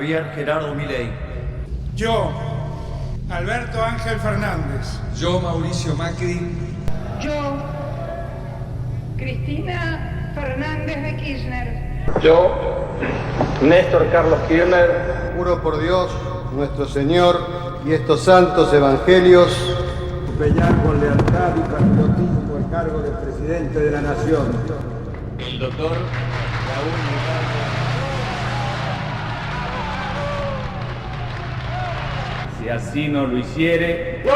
Javier Gerardo Milei. Yo, Alberto Ángel Fernández. Yo, Mauricio Macri. Yo, Cristina Fernández de Kirchner. Yo, Néstor Carlos Kirchner. Juro por Dios, nuestro Señor y estos santos evangelios, desempeñar con lealtad y patriotismo el cargo de presidente de la Nación. El doctor Raúl Ricardo. Si así no lo hiciere, Yo,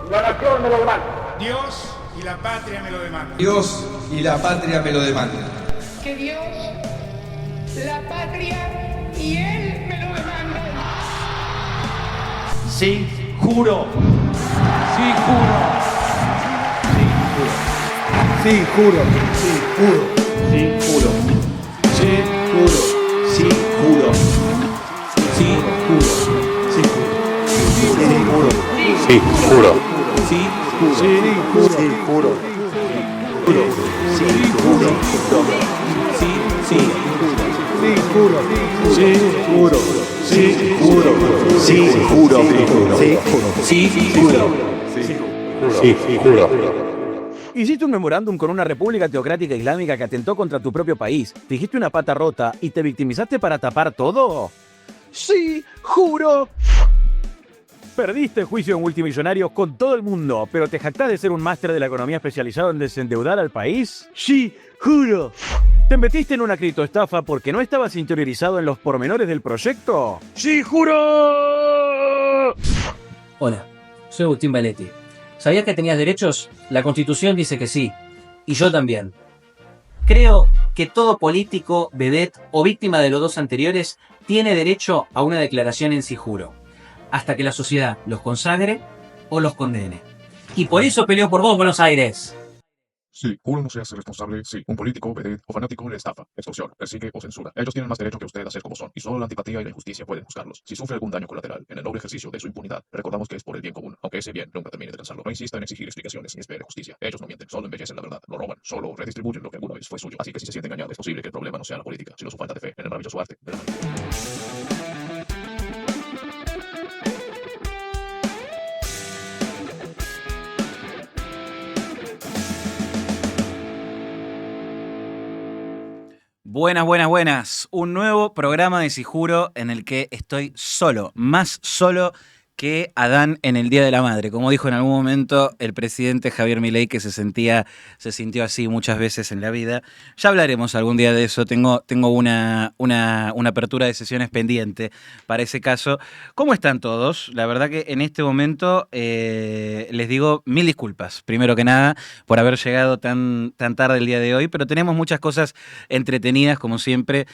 la nación me lo demanda. Dios y la patria me lo demandan. Dios y la patria me lo demandan. Que Dios, la patria y Él me lo demandan. sí, juro. Sí, juro. Sí, juro. Sí, juro. Sí, juro. Sí, juro. Sí, juro. Sí, juro. Sí, juro. sí, juro, Sí, sí, juro, sí, juro. Sí, sí, Sí, juro. sí, juro, sí, juro, sí, juro, sí, juro. sí, juro. Hiciste un memorándum con una república teocrática islámica que atentó contra tu propio país. Dijiste una pata rota y te victimizaste para tapar todo. Sí, juro. Perdiste el juicio en multimillonarios con todo el mundo, pero te jactás de ser un máster de la economía especializado en desendeudar al país. Sí, juro. ¿Te metiste en una criptoestafa porque no estabas interiorizado en los pormenores del proyecto? ¡Sí, juro! Hola, soy Agustín Valetti. ¿Sabías que tenías derechos? La Constitución dice que sí. Y yo también. Creo que todo político, vedette o víctima de los dos anteriores tiene derecho a una declaración en sí juro, hasta que la sociedad los consagre o los condene. Y por eso peleo por vos, Buenos Aires. Sí, juro no se hace responsable si un político, vedette o fanático le estafa, extorsiona, persigue o censura. Ellos tienen más derecho que usted a ser como son, y solo la antipatía y la injusticia pueden buscarlos. Si sufre algún daño colateral en el noble ejercicio de su impunidad, recordamos que es por el bien común, aunque ese bien nunca termine de cansarlo. No insista en exigir explicaciones ni espere justicia. Ellos no mienten, solo embellecen la verdad, no roban, solo redistribuyen lo que alguna vez fue suyo. Así que si se siente engañado, es posible que el problema no sea la política, sino su falta de fe en el maravilloso arte de la manipulación. Buenas, buenas, buenas. Un nuevo programa de Sí Juro en el que estoy solo, más solo que Adán en el Día de la Madre. Como dijo en algún momento el presidente Javier Milei, que se sintió así muchas veces en la vida. Ya hablaremos algún día de eso. Tengo una apertura de sesiones pendiente para ese caso. ¿Cómo están todos? La verdad que en este momento les digo mil disculpas, primero que nada, por haber llegado tan tarde el día de hoy, pero tenemos muchas cosas entretenidas, como siempre,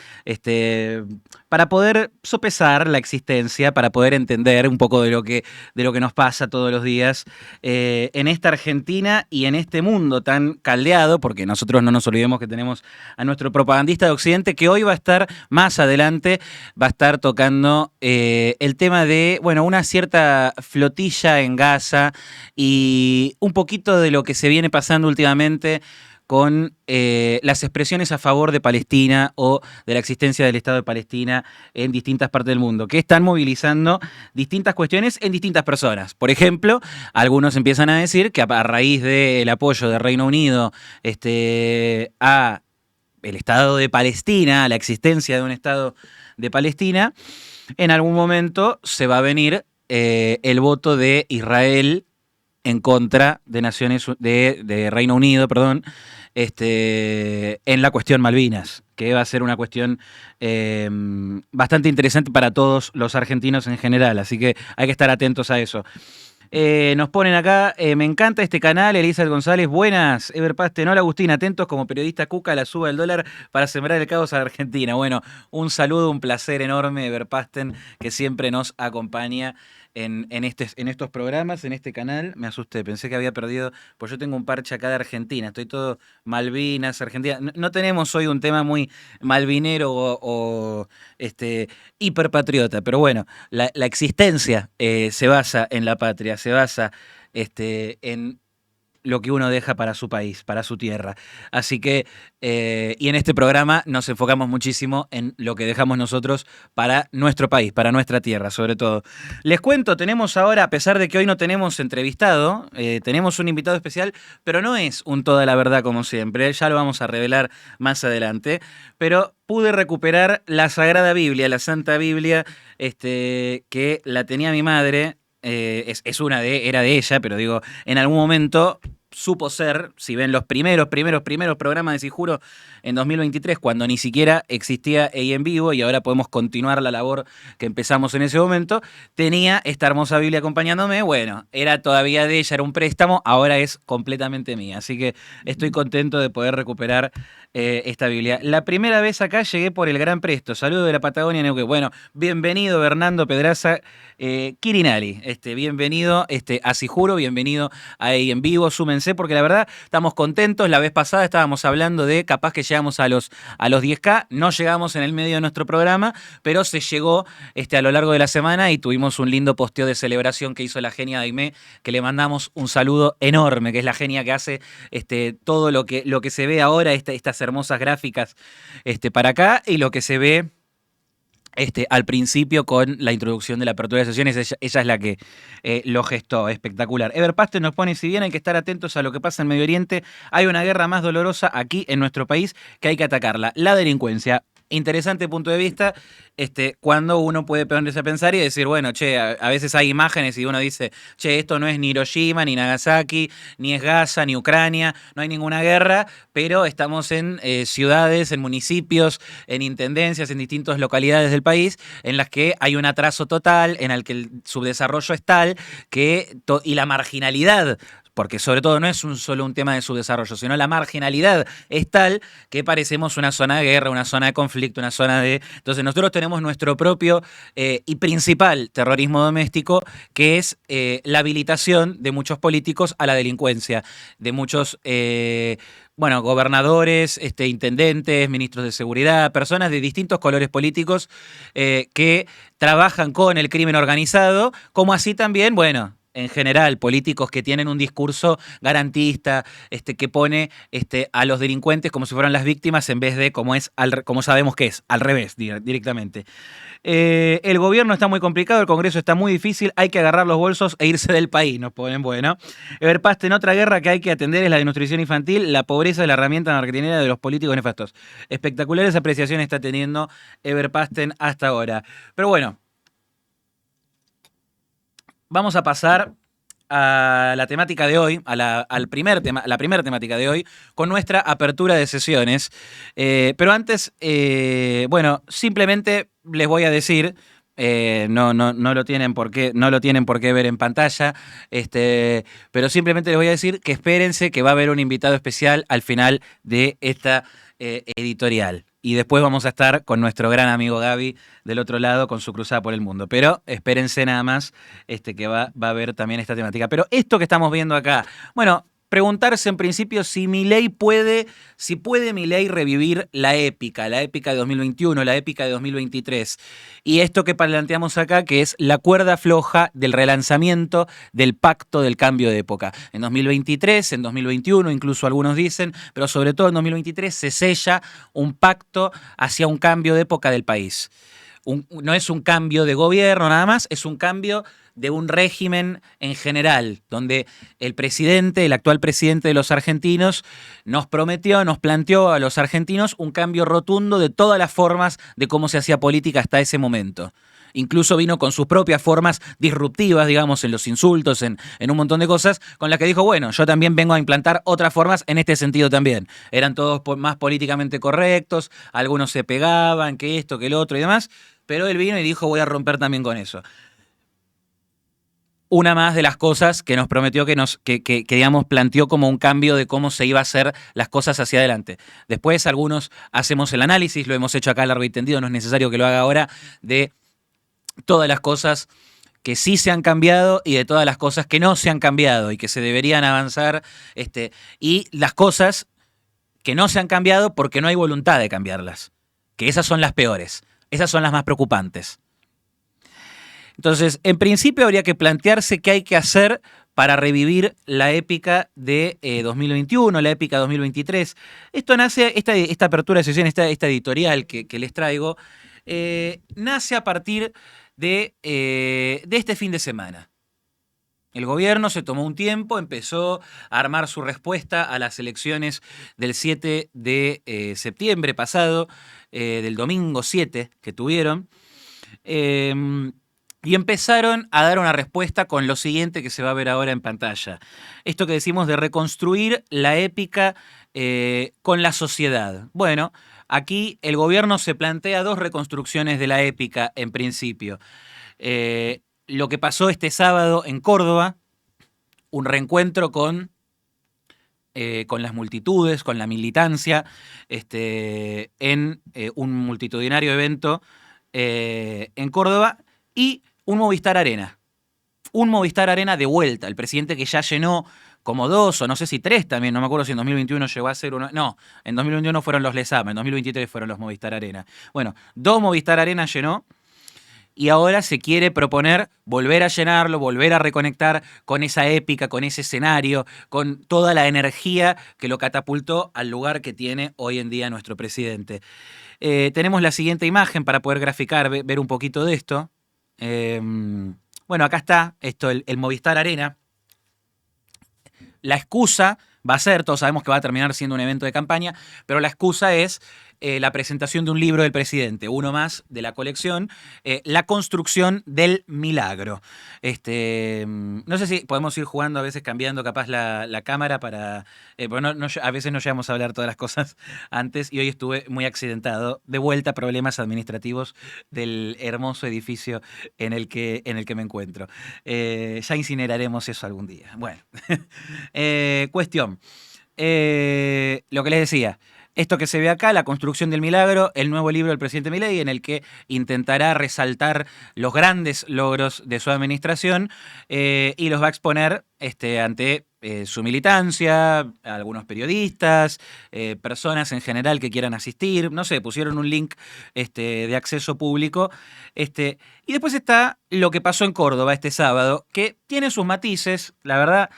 para poder sopesar la existencia, para poder entender un poco de lo que nos pasa todos los días en esta Argentina y en este mundo tan caldeado, porque nosotros no nos olvidemos que tenemos a nuestro propagandista de Occidente, que hoy va a estar más adelante, va a estar tocando el tema de, bueno, una cierta flotilla en Gaza y un poquito de lo que se viene pasando últimamente con las expresiones a favor de Palestina o de la existencia del Estado de Palestina en distintas partes del mundo, que están movilizando distintas cuestiones en distintas personas. Por ejemplo, algunos empiezan a decir que a raíz del apoyo del Reino Unido a el Estado de Palestina, a la existencia de un Estado de Palestina, en algún momento se va a venir el voto de Israel en contra de Reino Unido, perdón, en la cuestión Malvinas, que va a ser una cuestión bastante interesante para todos los argentinos en general, así que hay que estar atentos a eso. Nos ponen acá, me encanta este canal, Elizabeth González, buenas, Ever Pasten, hola Agustín, atentos como periodista Cuca a la suba del dólar para sembrar el caos a Argentina. Bueno, un saludo, un placer enorme, Ever Pasten, que siempre nos acompaña en estos programas, en este canal. Me asusté, pensé que había perdido, pues yo tengo un parche acá de Argentina, estoy todo Malvinas, Argentina. No tenemos hoy un tema muy malvinero o hiperpatriota, pero bueno, la existencia se basa en la patria, se basa en lo que uno deja para su país, para su tierra. Así que, y en este programa nos enfocamos muchísimo en lo que dejamos nosotros para nuestro país, para nuestra tierra, sobre todo. Les cuento, tenemos ahora, a pesar de que hoy no tenemos entrevistado, tenemos un invitado especial, pero no es un toda la verdad como siempre, ya lo vamos a revelar más adelante, pero pude recuperar la Sagrada Biblia, la Santa Biblia, que la tenía mi madre. Era de ella, pero digo, en algún momento supo ser, si ven los primeros programas de Sijuro en 2023, cuando ni siquiera existía EI en vivo y ahora podemos continuar la labor que empezamos en ese momento, tenía esta hermosa Biblia acompañándome. Bueno, era todavía de ella, era un préstamo, ahora es completamente mía, así que estoy contento de poder recuperar esta Biblia. La primera vez acá llegué por el Gran Presto. Saludo de la Patagonia, Neuquén. Bueno, bienvenido Bernardo Pedraza Quirinali. Bienvenido a Sijuro, bienvenido a EI en vivo. Súmense porque la verdad estamos contentos. La vez pasada estábamos hablando de capaz que llegamos a los 10K. No llegamos en el medio de nuestro programa, pero se llegó a lo largo de la semana y tuvimos un lindo posteo de celebración que hizo la genia Daimé, que le mandamos un saludo enorme, que es la genia que hace todo lo que se ve ahora, estas hermosas gráficas para acá, y lo que se ve al principio con la introducción de la apertura de sesiones. Ella es la que lo gestó, espectacular. Ever Pastel nos pone: si bien hay que estar atentos a lo que pasa en Medio Oriente, hay una guerra más dolorosa aquí en nuestro país que hay que atacarla, la delincuencia. Interesante punto de vista, cuando uno puede ponerse a pensar y decir, bueno, a veces hay imágenes y uno dice, esto no es ni Hiroshima, ni Nagasaki, ni es Gaza, ni Ucrania, no hay ninguna guerra, pero estamos en ciudades, en municipios, en intendencias, en distintas localidades del país, en las que hay un atraso total, en el que el subdesarrollo es tal, y la marginalidad, porque sobre todo no es solo un tema de subdesarrollo, sino la marginalidad es tal que parecemos una zona de guerra, una zona de conflicto, una zona de... Entonces nosotros tenemos nuestro propio y principal terrorismo doméstico, que es la habilitación de muchos políticos a la delincuencia, de muchos... gobernadores, intendentes, ministros de seguridad, personas de distintos colores políticos que trabajan con el crimen organizado, como así también, en general, políticos que tienen un discurso garantista, que pone a los delincuentes como si fueran las víctimas, en vez de como sabemos que es, al revés, directamente. El gobierno está muy complicado, el Congreso está muy difícil, hay que agarrar los bolsos e irse del país, nos ponen, Everpasten, otra guerra que hay que atender es la desnutrición infantil, la pobreza es la herramienta marketinera de los políticos nefastos. Espectaculares apreciaciones está teniendo Everpasten hasta ahora. Pero bueno, vamos a pasar a la temática de hoy, la primera temática de hoy, con nuestra apertura de sesiones. Pero antes, simplemente les voy a decir, no lo tienen por qué ver en pantalla, pero simplemente les voy a decir que espérense que va a haber un invitado especial al final de esta editorial. Y después vamos a estar con nuestro gran amigo Gaby del otro lado con su cruzada por el mundo. Pero espérense nada más que va a haber también esta temática. Pero esto que estamos viendo acá, preguntarse en principio si puede Milei revivir la épica de 2021, la épica de 2023. Y esto que planteamos acá, que es la cuerda floja del relanzamiento del pacto del cambio de época. En 2023, en 2021, incluso algunos dicen, pero sobre todo en 2023 se sella un pacto hacia un cambio de época del país. No es un cambio de gobierno nada más, es un cambio de un régimen en general, donde el actual presidente de los argentinos, nos planteó a los argentinos un cambio rotundo de todas las formas de cómo se hacía política hasta ese momento. Incluso vino con sus propias formas disruptivas, digamos, en los insultos, en un montón de cosas, con las que dijo, yo también vengo a implantar otras formas en este sentido también. Eran todos más políticamente correctos, algunos se pegaban, que esto, que el otro y demás, pero él vino y dijo, voy a romper también con eso. Una más de las cosas que nos prometió, que digamos, planteó como un cambio de cómo se iba a hacer las cosas hacia adelante. Después algunos hacemos el análisis, lo hemos hecho acá largo y tendido, no es necesario que lo haga ahora, de todas las cosas que sí se han cambiado y de todas las cosas que no se han cambiado y que se deberían avanzar, y las cosas que no se han cambiado porque no hay voluntad de cambiarlas, que esas son las peores, esas son las más preocupantes. Entonces, en principio habría que plantearse qué hay que hacer para revivir la épica de 2021, la épica 2023. Esto nace, esta apertura de sesión, esta editorial que les traigo, nace a partir de este fin de semana. El gobierno se tomó un tiempo, empezó a armar su respuesta a las elecciones del 7 de septiembre pasado, del domingo 7 que tuvieron, y empezaron a dar una respuesta con lo siguiente que se va a ver ahora en pantalla. Esto que decimos de reconstruir la épica con la sociedad. Bueno, aquí el gobierno se plantea dos reconstrucciones de la épica en principio. Lo que pasó este sábado en Córdoba, un reencuentro con las multitudes, con la militancia, en un multitudinario evento en Córdoba, y un Movistar Arena. Un Movistar Arena de vuelta. El presidente que ya llenó como 2 o no sé si 3 también, no me acuerdo si en 2021 llegó a ser uno. No, en 2021 fueron los Lesama, en 2023 fueron los Movistar Arena. Bueno, 2 Movistar Arena llenó. Y ahora se quiere proponer volver a llenarlo, volver a reconectar con esa épica, con ese escenario, con toda la energía que lo catapultó al lugar que tiene hoy en día nuestro presidente. Tenemos la siguiente imagen para poder graficar, ver un poquito de esto. Bueno, acá está esto, el Movistar Arena. La excusa va a ser, todos sabemos que va a terminar siendo un evento de campaña, pero la excusa es la presentación de un libro del presidente, uno más de la colección, La construcción del milagro. No sé si podemos ir jugando, a veces cambiando capaz la cámara para... porque a veces no llegamos a hablar todas las cosas antes y hoy estuve muy accidentado. De vuelta, problemas administrativos del hermoso edificio en el que me encuentro. Ya incineraremos eso algún día. Bueno, cuestión. Lo que les decía... Esto que se ve acá, La construcción del milagro, el nuevo libro del presidente Milei, en el que intentará resaltar los grandes logros de su administración y los va a exponer ante su militancia, algunos periodistas, personas en general que quieran asistir. No sé, pusieron un link de acceso público. Y después está lo que pasó en Córdoba este sábado, que tiene sus matices, la verdad.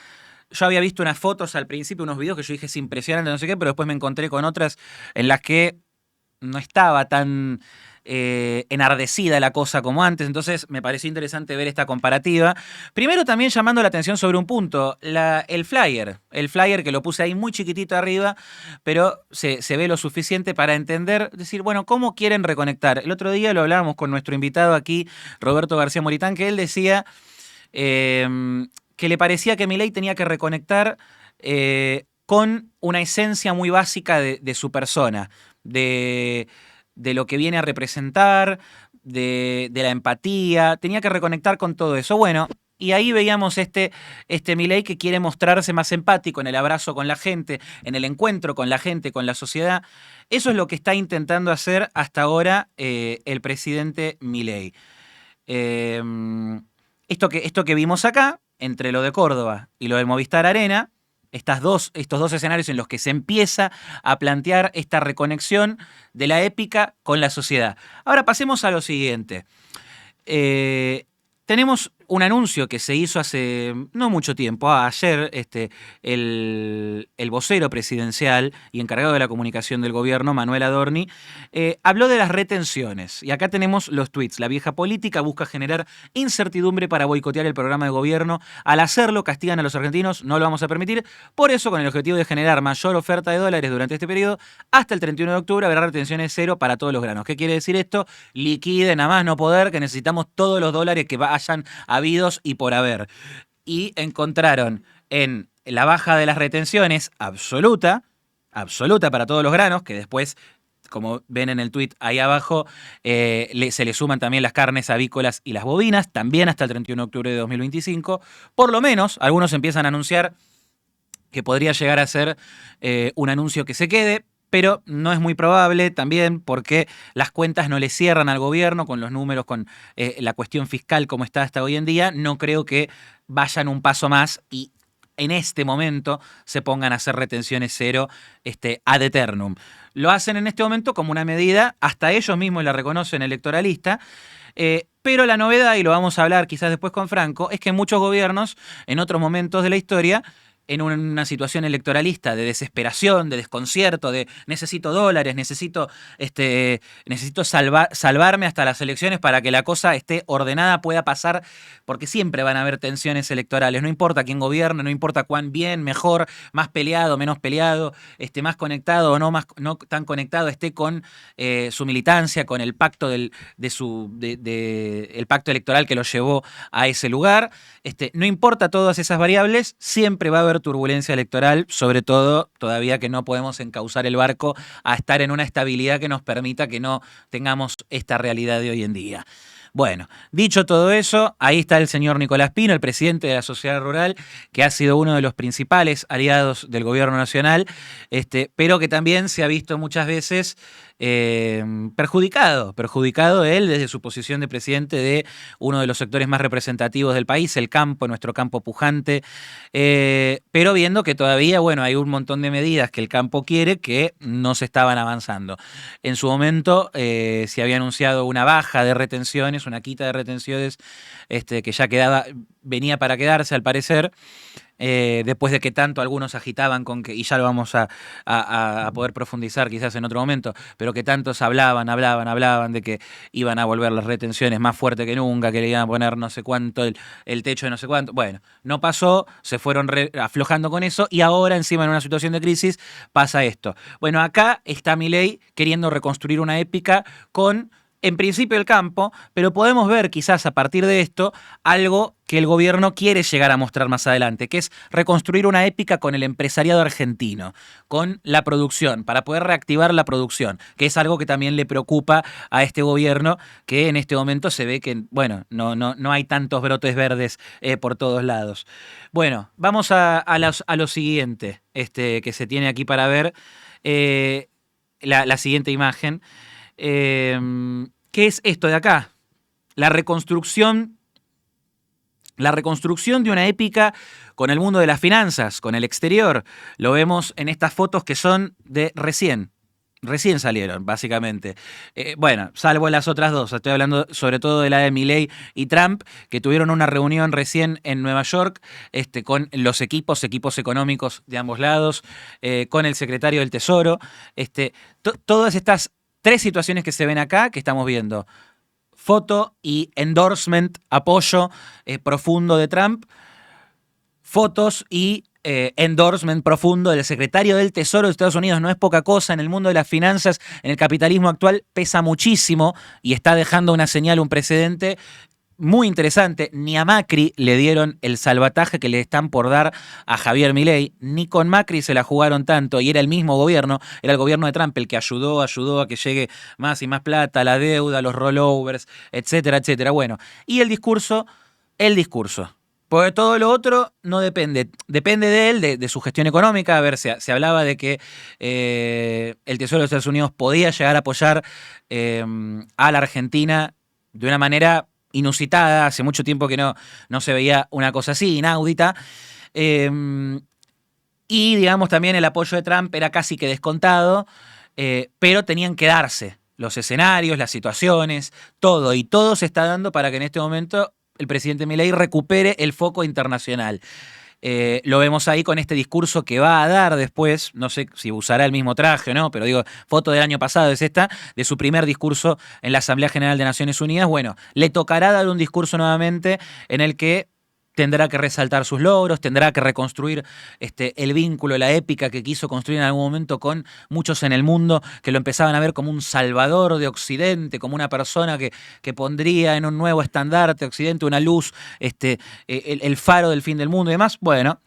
Yo había visto unas fotos al principio, unos videos que yo dije es impresionante, no sé qué, pero después me encontré con otras en las que no estaba tan enardecida la cosa como antes, entonces me pareció interesante ver esta comparativa. Primero también llamando la atención sobre un punto, el flyer que lo puse ahí muy chiquitito arriba, pero se ve lo suficiente para entender, decir, bueno, ¿cómo quieren reconectar? El otro día lo hablábamos con nuestro invitado aquí, Roberto García Moritán, que él decía... que le parecía que Milei tenía que reconectar con una esencia muy básica de su persona, de lo que viene a representar, de la empatía, tenía que reconectar con todo eso. Bueno, y ahí veíamos este Milei que quiere mostrarse más empático en el abrazo con la gente, en el encuentro con la gente, con la sociedad. Eso es lo que está intentando hacer hasta ahora el presidente Milei. Esto que vimos acá, entre lo de Córdoba y lo del Movistar Arena, estos dos escenarios en los que se empieza a plantear esta reconexión de la épica con la sociedad. Ahora pasemos a lo siguiente. Tenemos un anuncio que se hizo hace no mucho tiempo, ayer, el vocero presidencial y encargado de la comunicación del gobierno, Manuel Adorni, habló de las retenciones. Y acá tenemos los tweets. La vieja política busca generar incertidumbre para boicotear el programa de gobierno. Al hacerlo, castigan a los argentinos, no lo vamos a permitir. Por eso, con el objetivo de generar mayor oferta de dólares durante este periodo, hasta el 31 de octubre habrá retenciones cero para todos los granos. ¿Qué quiere decir esto? Liquiden a más no poder, que necesitamos todos los dólares que hayan habidos y por haber. Y encontraron en la baja de las retenciones absoluta para todos los granos, que después, como ven en el tuit ahí abajo, se le suman también las carnes avícolas y las bovinas, también hasta el 31 de octubre de 2025. Por lo menos, algunos empiezan a anunciar que podría llegar a ser un anuncio que se quede, pero no es muy probable también porque las cuentas no le cierran al gobierno con los números, con la cuestión fiscal como está hasta hoy en día. No creo que vayan un paso más y en este momento se pongan a hacer retenciones cero ad eternum. Lo hacen en este momento como una medida, hasta ellos mismos la reconocen electoralista, Pero la novedad, y lo vamos a hablar quizás después con Franco, es que muchos gobiernos, en otros momentos de la historia, en una situación electoralista de desesperación, de desconcierto, de necesito dólares, necesito salvarme hasta las elecciones para que la cosa esté ordenada, pueda pasar, porque siempre van a haber tensiones electorales, no importa quién gobierne, no importa cuán bien, mejor, más peleado, menos peleado, más conectado o no tan conectado esté con su militancia, con el pacto el pacto electoral que lo llevó a ese lugar. No importa todas esas variables, siempre va a haber turbulencia electoral, sobre todo todavía que no podemos encauzar el barco a estar en una estabilidad que nos permita que no tengamos esta realidad de hoy en día. Bueno, dicho todo eso, ahí está el señor Nicolás Pino, el presidente de la Sociedad Rural, que ha sido uno de los principales aliados del gobierno nacional, pero que también se ha visto muchas veces perjudicado él desde su posición de presidente de uno de los sectores más representativos del país, el campo, nuestro campo pujante, pero viendo que todavía, bueno, hay un montón de medidas que el campo quiere que no se estaban avanzando. En su momento se había anunciado una baja de retenciones, una quita de retenciones que ya venía para quedarse al parecer, después de que tanto algunos agitaban con que, y ya lo vamos a poder profundizar quizás en otro momento, pero que tantos hablaban de que iban a volver las retenciones más fuerte que nunca, que le iban a poner no sé cuánto, el techo de no sé cuánto. Bueno, no pasó, se fueron aflojando con eso y ahora encima en una situación de crisis pasa esto. Bueno, acá está Milei queriendo reconstruir una épica con, en principio, el campo, pero podemos ver quizás a partir de esto algo que el gobierno quiere llegar a mostrar más adelante, que es reconstruir una épica con el empresariado argentino, con la producción, para poder reactivar la producción, que es algo que también le preocupa a este gobierno, que en este momento se ve que, bueno, no hay tantos brotes verdes por todos lados. Bueno, vamos a lo siguiente que se tiene aquí para ver, la siguiente imagen. ¿Qué es esto de acá? La reconstrucción de una épica con el mundo de las finanzas, con el exterior. Lo vemos en estas fotos que son de recién salieron, básicamente. Bueno, salvo las otras dos. Estoy hablando sobre todo de la de Milei y Trump, que tuvieron una reunión recién en Nueva York con los equipos económicos de ambos lados, con el secretario del Tesoro. Todas estas tres situaciones que se ven acá, que estamos viendo. Foto y endorsement, apoyo profundo de Trump. Fotos y endorsement profundo del secretario del Tesoro de Estados Unidos. No es poca cosa en el mundo de las finanzas, en el capitalismo actual, pesa muchísimo y está dejando una señal, un precedente muy interesante. Ni a Macri le dieron el salvataje que le están por dar a Javier Milei, ni con Macri se la jugaron tanto, y era el mismo gobierno, era el gobierno de Trump el que ayudó a que llegue más y más plata, la deuda, los rollovers, etcétera, etcétera. Bueno, y el discurso, porque todo lo otro no depende de él, de su gestión económica. A ver, se hablaba de que el Tesoro de Estados Unidos podía llegar a apoyar a la Argentina de una manera inusitada, hace mucho tiempo que no se veía una cosa así, inaudita, y digamos también el apoyo de Trump era casi que descontado, pero tenían que darse los escenarios, las situaciones, todo, y todo se está dando para que en este momento el presidente Milei recupere el foco internacional. Lo vemos ahí con este discurso que va a dar después, no sé si usará el mismo traje o no, pero digo, foto del año pasado es esta, de su primer discurso en la Asamblea General de Naciones Unidas. Bueno, le tocará dar un discurso nuevamente en el que tendrá que resaltar sus logros, tendrá que reconstruir el vínculo, la épica que quiso construir en algún momento con muchos en el mundo que lo empezaban a ver como un salvador de Occidente, como una persona que pondría en un nuevo estandarte Occidente una luz, el faro del fin del mundo y demás. Bueno,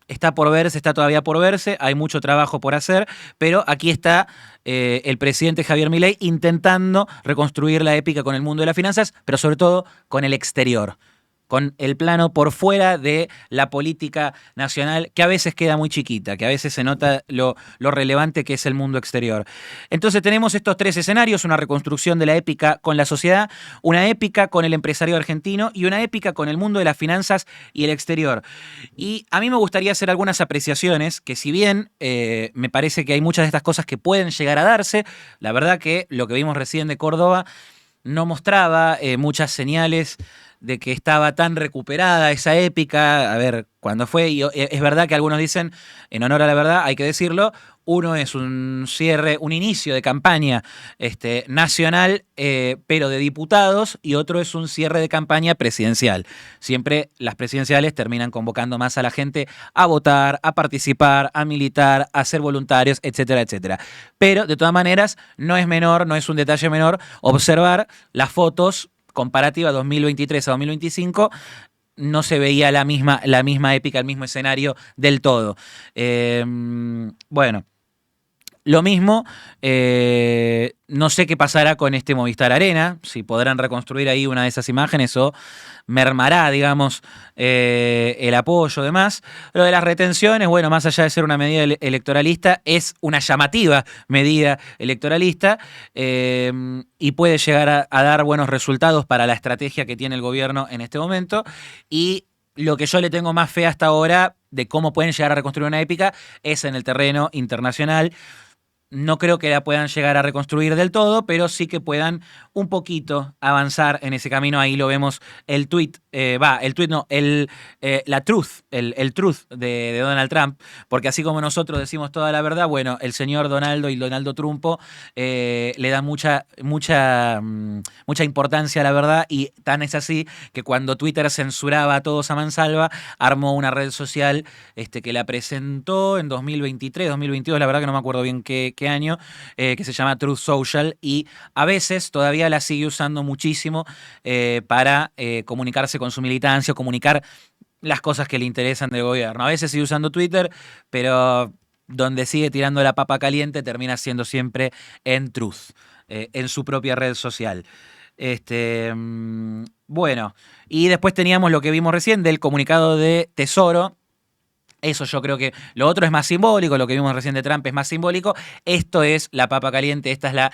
está todavía por verse, hay mucho trabajo por hacer, pero aquí está el presidente Javier Milei intentando reconstruir la épica con el mundo de las finanzas, pero sobre todo con el exterior, con el plano por fuera de la política nacional, que a veces queda muy chiquita, que a veces se nota lo relevante que es el mundo exterior. Entonces tenemos estos tres escenarios: una reconstrucción de la épica con la sociedad, una épica con el empresario argentino y una épica con el mundo de las finanzas y el exterior. Y a mí me gustaría hacer algunas apreciaciones, que si bien me parece que hay muchas de estas cosas que pueden llegar a darse, la verdad que lo que vimos recién de Córdoba no mostraba muchas señales de que estaba tan recuperada esa épica. A ver, cuando fue, y es verdad que algunos dicen, en honor a la verdad, hay que decirlo, uno es un cierre, un inicio de campaña nacional, pero de diputados, y otro es un cierre de campaña presidencial. Siempre las presidenciales terminan convocando más a la gente a votar, a participar, a militar, a ser voluntarios, etcétera, etcétera. Pero, de todas maneras, no es menor, no es un detalle menor observar las fotos comparativa 2023 a 2025, no se veía la misma épica, el mismo escenario del todo. Bueno, lo mismo, no sé qué pasará con este Movistar Arena, si podrán reconstruir ahí una de esas imágenes o mermará, digamos, el apoyo y demás. Lo de las retenciones, bueno, más allá de ser una medida electoralista, es una llamativa medida electoralista y puede llegar a dar buenos resultados para la estrategia que tiene el gobierno en este momento. Y lo que yo le tengo más fe hasta ahora de cómo pueden llegar a reconstruir una épica es en el terreno internacional. No creo que la puedan llegar a reconstruir del todo, pero sí que puedan un poquito avanzar en ese camino. Ahí lo vemos, el tweet truth de Donald Trump, porque así como nosotros decimos toda la verdad, bueno, el señor Donaldo y Donaldo Trumpo le dan mucha importancia a la verdad, y tan es así que cuando Twitter censuraba a todos a mansalva, armó una red social que la presentó en 2023, 2022, la verdad que no me acuerdo bien qué año, que se llama Truth Social, y a veces todavía la sigue usando muchísimo para comunicarse con su militancia o comunicar las cosas que le interesan del gobierno. A veces sigue usando Twitter, pero donde sigue tirando la papa caliente termina siendo siempre en Truth, en su propia red social. Bueno, y después teníamos lo que vimos recién del comunicado de Tesoro. Eso yo creo que lo otro es más simbólico, lo que vimos recién de Trump es más simbólico. Esto es la papa caliente, esta es la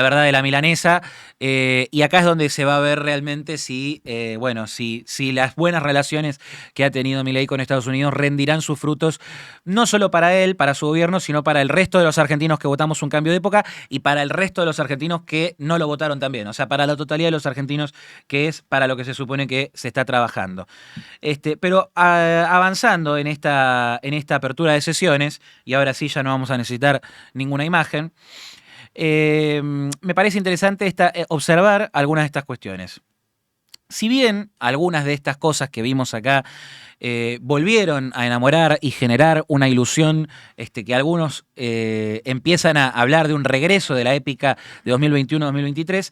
verdad de la milanesa. Y acá es donde se va a ver realmente si las buenas relaciones que ha tenido Milei con Estados Unidos rendirán sus frutos, no solo para él, para su gobierno, sino para el resto de los argentinos que votamos un cambio de época y para el resto de los argentinos que no lo votaron también. O sea, para la totalidad de los argentinos, que es para lo que se supone que se está trabajando. Pero avanzando en esta apertura de sesiones, y ahora sí ya no vamos a necesitar ninguna imagen, me parece interesante observar algunas de estas cuestiones. Si bien algunas de estas cosas que vimos acá volvieron a enamorar y generar una ilusión, que algunos empiezan a hablar de un regreso de la épica de 2021-2023,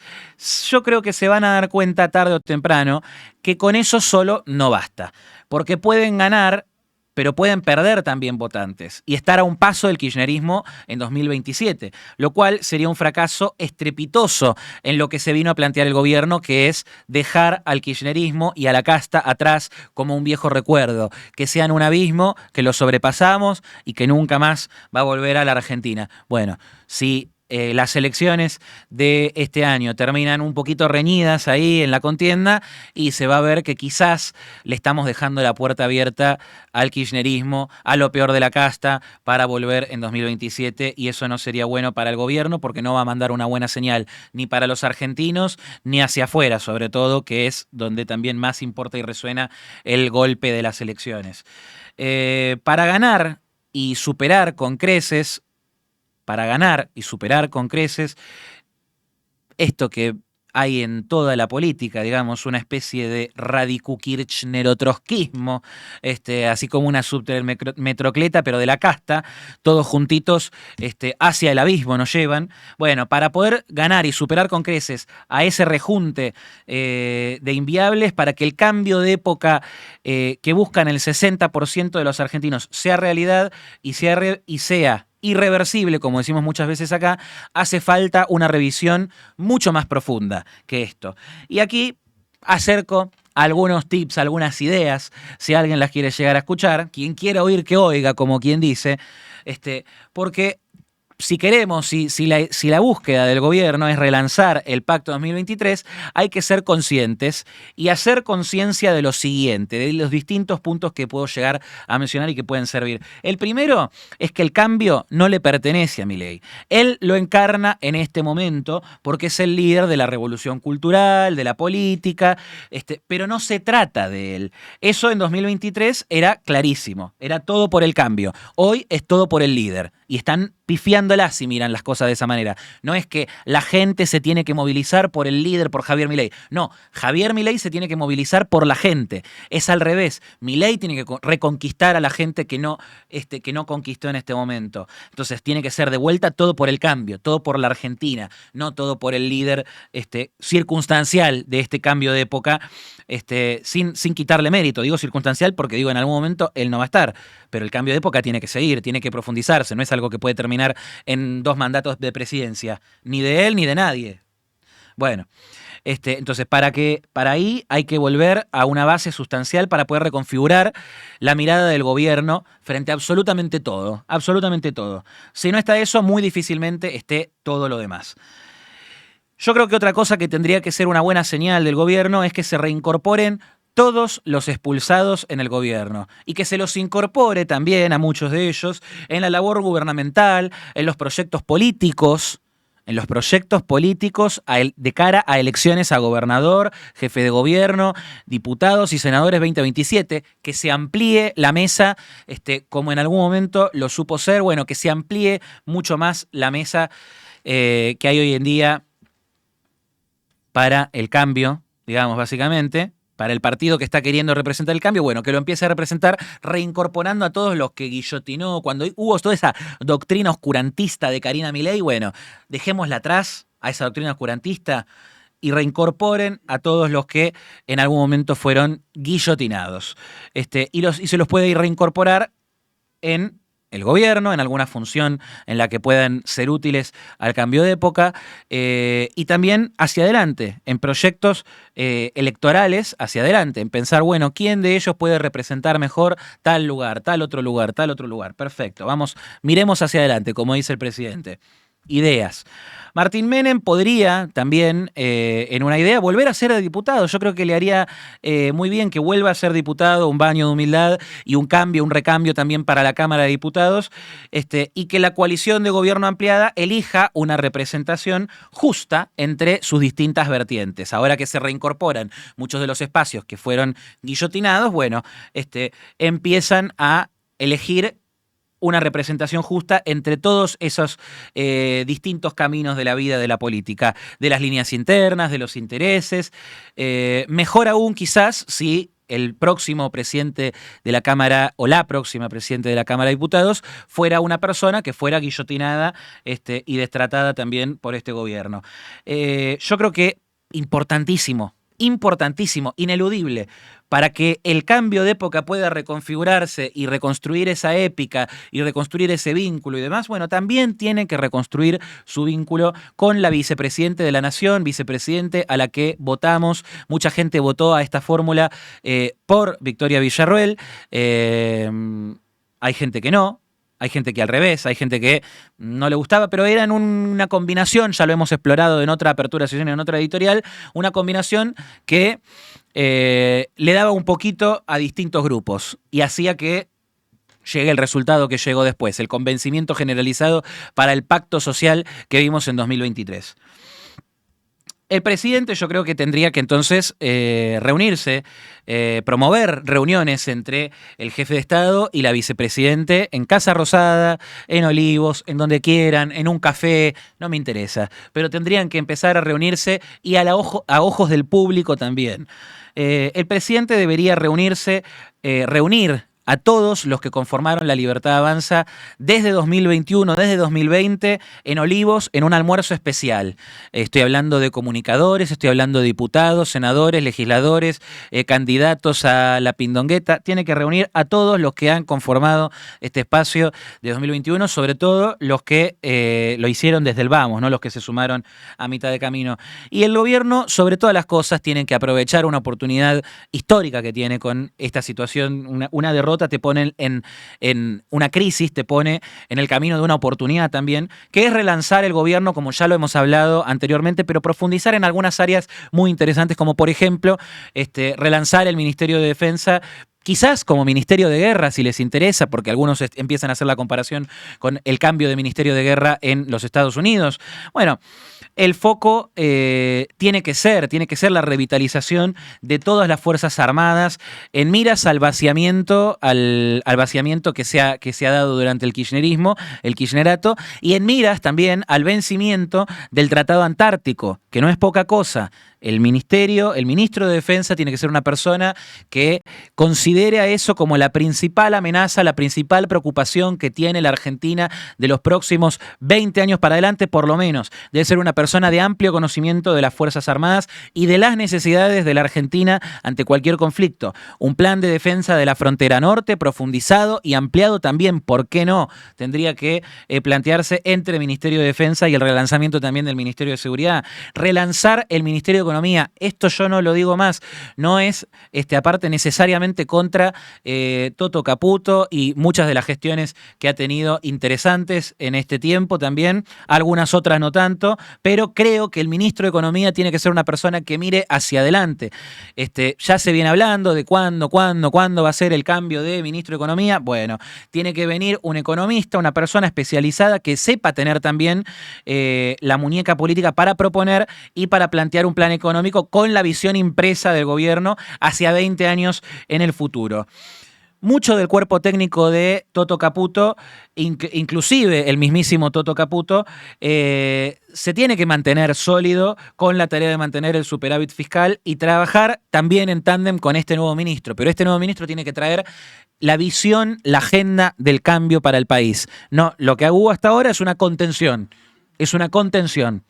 yo creo que se van a dar cuenta tarde o temprano que con eso solo no basta, porque pueden ganar, pero pueden perder también votantes y estar a un paso del kirchnerismo en 2027, lo cual sería un fracaso estrepitoso en lo que se vino a plantear el gobierno, que es dejar al kirchnerismo y a la casta atrás como un viejo recuerdo, que sean un abismo, que lo sobrepasamos y que nunca más va a volver a la Argentina. Bueno, si las elecciones de este año terminan un poquito reñidas ahí en la contienda, y se va a ver que quizás le estamos dejando la puerta abierta al kirchnerismo, a lo peor de la casta, para volver en 2027, y eso no sería bueno para el gobierno, porque no va a mandar una buena señal ni para los argentinos ni hacia afuera, sobre todo, que es donde también más importa y resuena el golpe de las elecciones. Para ganar y superar con creces esto que hay en toda la política, digamos, una especie de radicu-kirchnerotrotskismo, así como una submetrocleta, pero de la casta, todos juntitos hacia el abismo nos llevan. Bueno, para poder ganar y superar con creces a ese rejunte de inviables, para que el cambio de época que buscan el 60% de los argentinos sea realidad y sea irreversible, como decimos muchas veces acá, hace falta una revisión mucho más profunda que esto. Y aquí acerco algunos tips, algunas ideas, si alguien las quiere llegar a escuchar, quien quiera oír que oiga, como quien dice, porque si queremos, si la búsqueda del gobierno es relanzar el Pacto 2023, hay que ser conscientes y hacer conciencia de lo siguiente, de los distintos puntos que puedo llegar a mencionar y que pueden servir. El primero es que el cambio no le pertenece a Milei. Él lo encarna en este momento porque es el líder de la revolución cultural, de la política, pero no se trata de él. Eso en 2023 era clarísimo, era todo por el cambio. Hoy es todo por el líder y están pifiándola si miran las cosas de esa manera. No es que la gente se tiene que movilizar por el líder, por Javier Milei. No, Javier Milei se tiene que movilizar por la gente. Es al revés. Milei tiene que reconquistar a la gente que no conquistó en este momento. Entonces tiene que ser de vuelta todo por el cambio, todo por la Argentina, no todo por el líder circunstancial de este cambio de época, sin quitarle mérito. Digo circunstancial porque digo en algún momento él no va a estar, pero el cambio de época tiene que seguir, tiene que profundizarse, no es algo que puede terminar en 2 mandatos de presidencia, ni de él ni de nadie. Bueno, entonces para ahí hay que volver a una base sustancial para poder reconfigurar la mirada del gobierno frente a absolutamente todo, absolutamente todo. Si no está eso, muy difícilmente esté todo lo demás. Yo creo que otra cosa que tendría que ser una buena señal del gobierno es que se reincorporen todos los expulsados en el gobierno y que se los incorpore también a muchos de ellos en la labor gubernamental, en los proyectos políticos, de cara a elecciones a gobernador, jefe de gobierno, diputados y senadores 2027, que se amplíe la mesa, como en algún momento lo supo ser, bueno, que se amplíe mucho más la mesa que hay hoy en día para el cambio, digamos, básicamente, para el partido que está queriendo representar el cambio, bueno, que lo empiece a representar reincorporando a todos los que guillotinó, cuando hubo toda esa doctrina oscurantista de Karina Milei, bueno, dejémosla atrás a esa doctrina oscurantista y reincorporen a todos los que en algún momento fueron guillotinados. Y se los puede ir reincorporar en el gobierno, en alguna función en la que puedan ser útiles al cambio de época, y también hacia adelante, en proyectos electorales hacia adelante, en pensar, bueno, ¿quién de ellos puede representar mejor tal lugar, tal otro lugar, tal otro lugar? Perfecto, vamos, miremos hacia adelante, como dice el presidente. Ideas. Martín Menem podría también, en una idea, volver a ser diputado. Yo creo que le haría muy bien que vuelva a ser diputado, un baño de humildad y un recambio también para la Cámara de Diputados, y que la coalición de gobierno ampliada elija una representación justa entre sus distintas vertientes. Ahora que se reincorporan muchos de los espacios que fueron guillotinados, bueno, empiezan a elegir una representación justa entre todos esos distintos caminos de la vida de la política, de las líneas internas, de los intereses. Mejor aún quizás si el próximo presidente de la Cámara o la próxima presidente de la Cámara de Diputados fuera una persona que fuera guillotinada y destratada también por este gobierno. Yo creo que importantísimo, ineludible, para que el cambio de época pueda reconfigurarse y reconstruir esa épica y reconstruir ese vínculo y demás, bueno, también tiene que reconstruir su vínculo con la vicepresidente de la Nación, vicepresidente a la que votamos. Mucha gente votó a esta fórmula por Victoria Villarroel. Hay gente que no. Hay gente que al revés, hay gente que no le gustaba, pero era en una combinación, ya lo hemos explorado en otra apertura de sesión, en otra editorial, una combinación que le daba un poquito a distintos grupos y hacía que llegue el resultado que llegó después, el convencimiento generalizado para el pacto social que vimos en 2023. El presidente yo creo que tendría que entonces reunirse, promover reuniones entre el jefe de Estado y la vicepresidente en Casa Rosada, en Olivos, en donde quieran, en un café, no me interesa, pero tendrían que empezar a reunirse y a ojos del público también. El presidente debería reunir a todos los que conformaron La Libertad Avanza desde 2021, desde 2020, en Olivos, en un almuerzo especial. Estoy hablando de comunicadores, estoy hablando de diputados, senadores, legisladores, candidatos a la pindongueta. Tiene que reunir a todos los que han conformado este espacio de 2021, sobre todo los que lo hicieron desde el vamos, ¿no? Los que se sumaron a mitad de camino. Y el gobierno, sobre todas las cosas, tiene que aprovechar una oportunidad histórica que tiene con esta situación, una derrota derrota te pone en una crisis, te pone en el camino de una oportunidad también, que es relanzar el gobierno, como ya lo hemos hablado anteriormente, pero profundizar en algunas áreas muy interesantes, como por ejemplo, relanzar el Ministerio de Defensa, quizás como Ministerio de Guerra, si les interesa, porque algunos empiezan a hacer la comparación con el cambio de Ministerio de Guerra en los Estados Unidos. Bueno, el foco tiene que ser la revitalización de todas las Fuerzas Armadas en miras al vaciamiento, al vaciamiento que se ha dado durante el kirchnerismo, el kirchnerato, y en miras también al vencimiento del Tratado Antártico, que no es poca cosa. El ministro de Defensa tiene que ser una persona que considere a eso como la principal amenaza, la principal preocupación que tiene la Argentina de los próximos 20 años para adelante, por lo menos. Debe ser una persona de amplio conocimiento de las Fuerzas Armadas y de las necesidades de la Argentina ante cualquier conflicto. Un plan de defensa de la frontera norte, profundizado y ampliado también, ¿por qué no? Tendría que plantearse entre el Ministerio de Defensa y el relanzamiento también del Ministerio de Seguridad. Relanzar el Ministerio de Economía. Esto yo no lo digo más. No es, aparte, necesariamente contra Toto Caputo y muchas de las gestiones que ha tenido interesantes en este tiempo también. Algunas otras no tanto, pero creo que el ministro de Economía tiene que ser una persona que mire hacia adelante. Ya se viene hablando de cuándo va a ser el cambio de ministro de Economía. Bueno, tiene que venir un economista, una persona especializada que sepa tener también la muñeca política para proponer y para plantear un plan económico con la visión impresa del gobierno hacia 20 años en el futuro. Mucho del cuerpo técnico de Toto Caputo, inclusive el mismísimo Toto Caputo, se tiene que mantener sólido con la tarea de mantener el superávit fiscal y trabajar también en tándem con este nuevo ministro. Pero este nuevo ministro tiene que traer la visión, la agenda del cambio para el país. No, lo que hubo hasta ahora es una contención. Es una contención.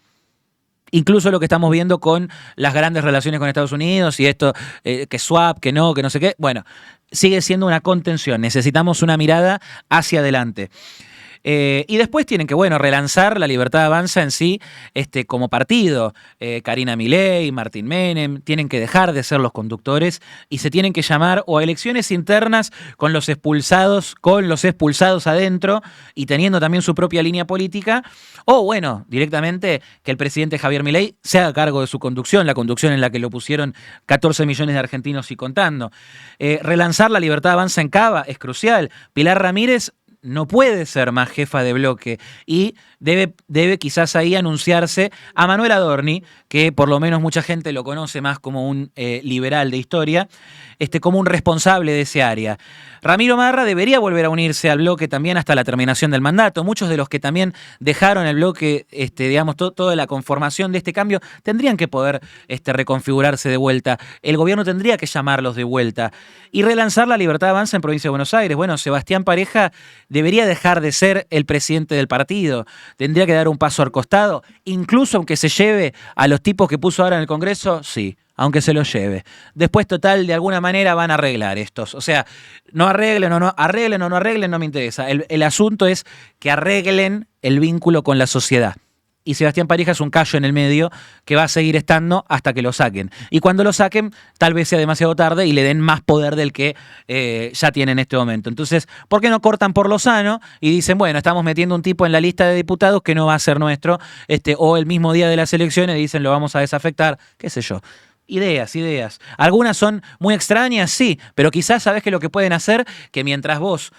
Incluso lo que estamos viendo con las grandes relaciones con Estados Unidos y esto, que swap, que no sé qué, bueno, sigue siendo una contención. Necesitamos una mirada hacia adelante. Y después tienen que, relanzar la Libertad Avanza en sí como partido. Karina Milei, Martín Menem, tienen que dejar de ser los conductores y se tienen que llamar o a elecciones internas con los expulsados adentro y teniendo también su propia línea política, o directamente que el presidente Javier Milei se haga cargo de su conducción, la conducción en la que lo pusieron 14 millones de argentinos y contando. Relanzar la Libertad Avanza en Cava es crucial. Pilar Ramírez no puede ser más jefa de bloque y debe quizás ahí anunciarse a Manuel Adorni, que por lo menos mucha gente lo conoce más como un liberal de historia, como un responsable de ese área. Ramiro Marra debería volver a unirse al bloque también hasta la terminación del mandato. Muchos de los que también dejaron el bloque, toda la conformación de este cambio, tendrían que poder reconfigurarse de vuelta. El gobierno tendría que llamarlos de vuelta. Y relanzar la Libertad Avanza en Provincia de Buenos Aires. Sebastián Pareja debería dejar de ser el presidente del partido. Tendría que dar un paso al costado, incluso aunque se lleve a los tipos que puso ahora en el Congreso, sí, aunque se los lleve. Después, total, de alguna manera van a arreglar estos. O sea, no arreglen, no me interesa. El asunto es que arreglen el vínculo con la sociedad. Y Sebastián Pareja es un callo en el medio que va a seguir estando hasta que lo saquen. Y cuando lo saquen, tal vez sea demasiado tarde y le den más poder del que ya tiene en este momento. Entonces, ¿por qué no cortan por lo sano y dicen, estamos metiendo un tipo en la lista de diputados que no va a ser nuestro, o el mismo día de las elecciones dicen, lo vamos a desafectar, qué sé yo? Ideas. Algunas son muy extrañas, sí, pero quizás sabés que lo que pueden hacer, que mientras vos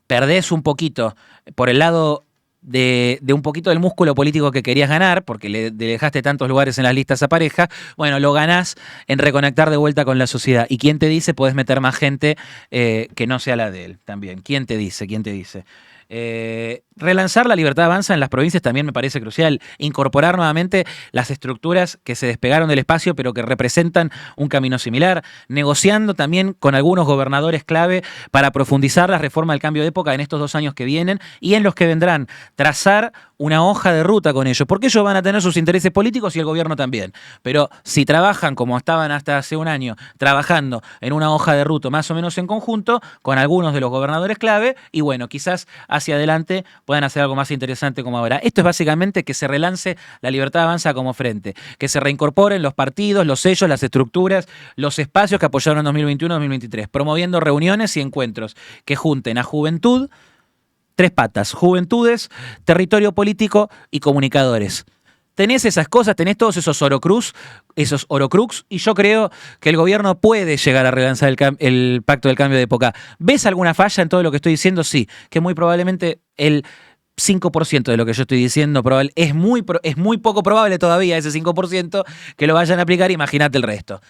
perdés un poquito por el lado de un poquito del músculo político que querías ganar, porque le dejaste tantos lugares en las listas a Pareja, lo ganás en reconectar de vuelta con la sociedad. ¿Y quién te dice? Podés meter más gente que no sea la de él también. ¿Quién te dice? Relanzar la Libertad Avanza en las provincias también me parece crucial. Incorporar nuevamente las estructuras que se despegaron del espacio pero que representan un camino similar. Negociando también con algunos gobernadores clave para profundizar la reforma del cambio de época en estos 2 años que vienen y en los que vendrán. Trazar una hoja de ruta con ellos, porque ellos van a tener sus intereses políticos y el gobierno también. Pero si trabajan como estaban hasta hace un año, trabajando en una hoja de ruta más o menos en conjunto con algunos de los gobernadores clave, y quizás hacia adelante puedan hacer algo más interesante como ahora. Esto es básicamente que se relance La Libertad Avanza como frente, que se reincorporen los partidos, los sellos, las estructuras, los espacios que apoyaron en 2021-2023, promoviendo reuniones y encuentros que junten a juventud, tres patas: juventudes, territorio político y comunicadores. Tenés esas cosas, tenés todos esos orocrux, y yo creo que el gobierno puede llegar a relanzar el pacto del cambio de época. ¿Ves alguna falla en todo lo que estoy diciendo? Sí, que muy probablemente el 5% de lo que yo estoy diciendo es muy poco probable todavía, ese 5%, que lo vayan a aplicar. Imagínate el resto.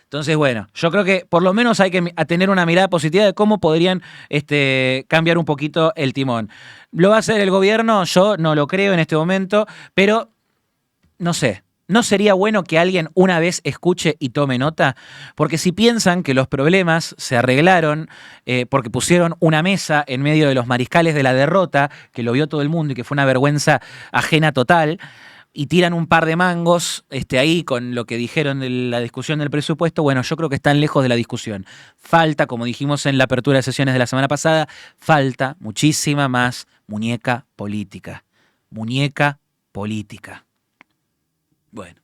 Entonces, bueno, yo creo que por lo menos hay que tener una mirada positiva de cómo podrían cambiar un poquito el timón. ¿Lo va a hacer el gobierno? Yo no lo creo en este momento, pero no sé. ¿No sería bueno que alguien una vez escuche y tome nota? Porque si piensan que los problemas se arreglaron porque pusieron una mesa en medio de los mariscales de la derrota, que lo vio todo el mundo y que fue una vergüenza ajena total, y tiran un par de mangos ahí con lo que dijeron de la discusión del presupuesto, bueno, yo creo que están lejos de la discusión. Falta, como dijimos en la apertura de sesiones de la semana pasada, falta muchísima más muñeca política. Muñeca política. Bueno,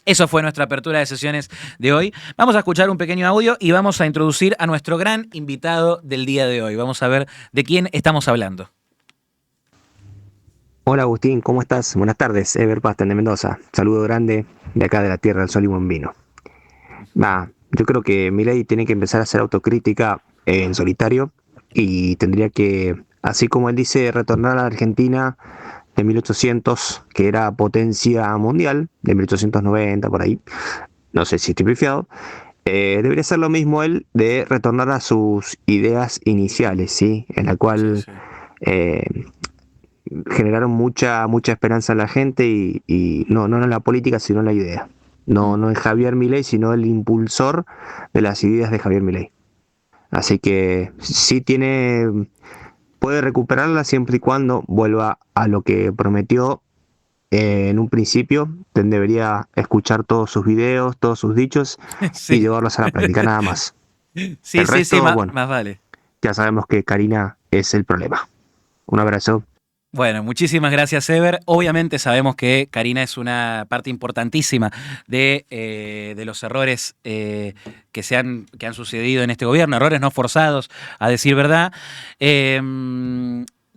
eso fue nuestra apertura de sesiones de hoy. Vamos a escuchar un pequeño audio y vamos a introducir a nuestro gran invitado del día de hoy. Vamos a ver de quién estamos hablando. Hola Agustín, ¿cómo estás? Buenas tardes, Ever Pasten de Mendoza. Saludo grande de acá de la Tierra del Sol y Buen Vino. Yo creo que Milei tiene que empezar a hacer autocrítica en solitario y tendría que, así como él dice, retornar a la Argentina de 1800, que era potencia mundial, de 1890 por ahí, no sé si estoy pifiado, debería hacer lo mismo él, de retornar a sus ideas iniciales, ¿sí? En la cual generaron mucha esperanza en la gente y no en la política, sino en la idea. No en Javier Milei, sino el impulsor de las ideas de Javier Milei. Así que sí puede recuperarla siempre y cuando vuelva a lo que prometió en un principio. Debería escuchar todos sus videos, todos sus dichos y llevarlos a la práctica, nada más. Sí, más vale. Ya sabemos que Karina es el problema. Un abrazo. Bueno, muchísimas gracias, Ever. Obviamente sabemos que Karina es una parte importantísima de los errores que han sucedido en este gobierno, errores no forzados, a decir verdad.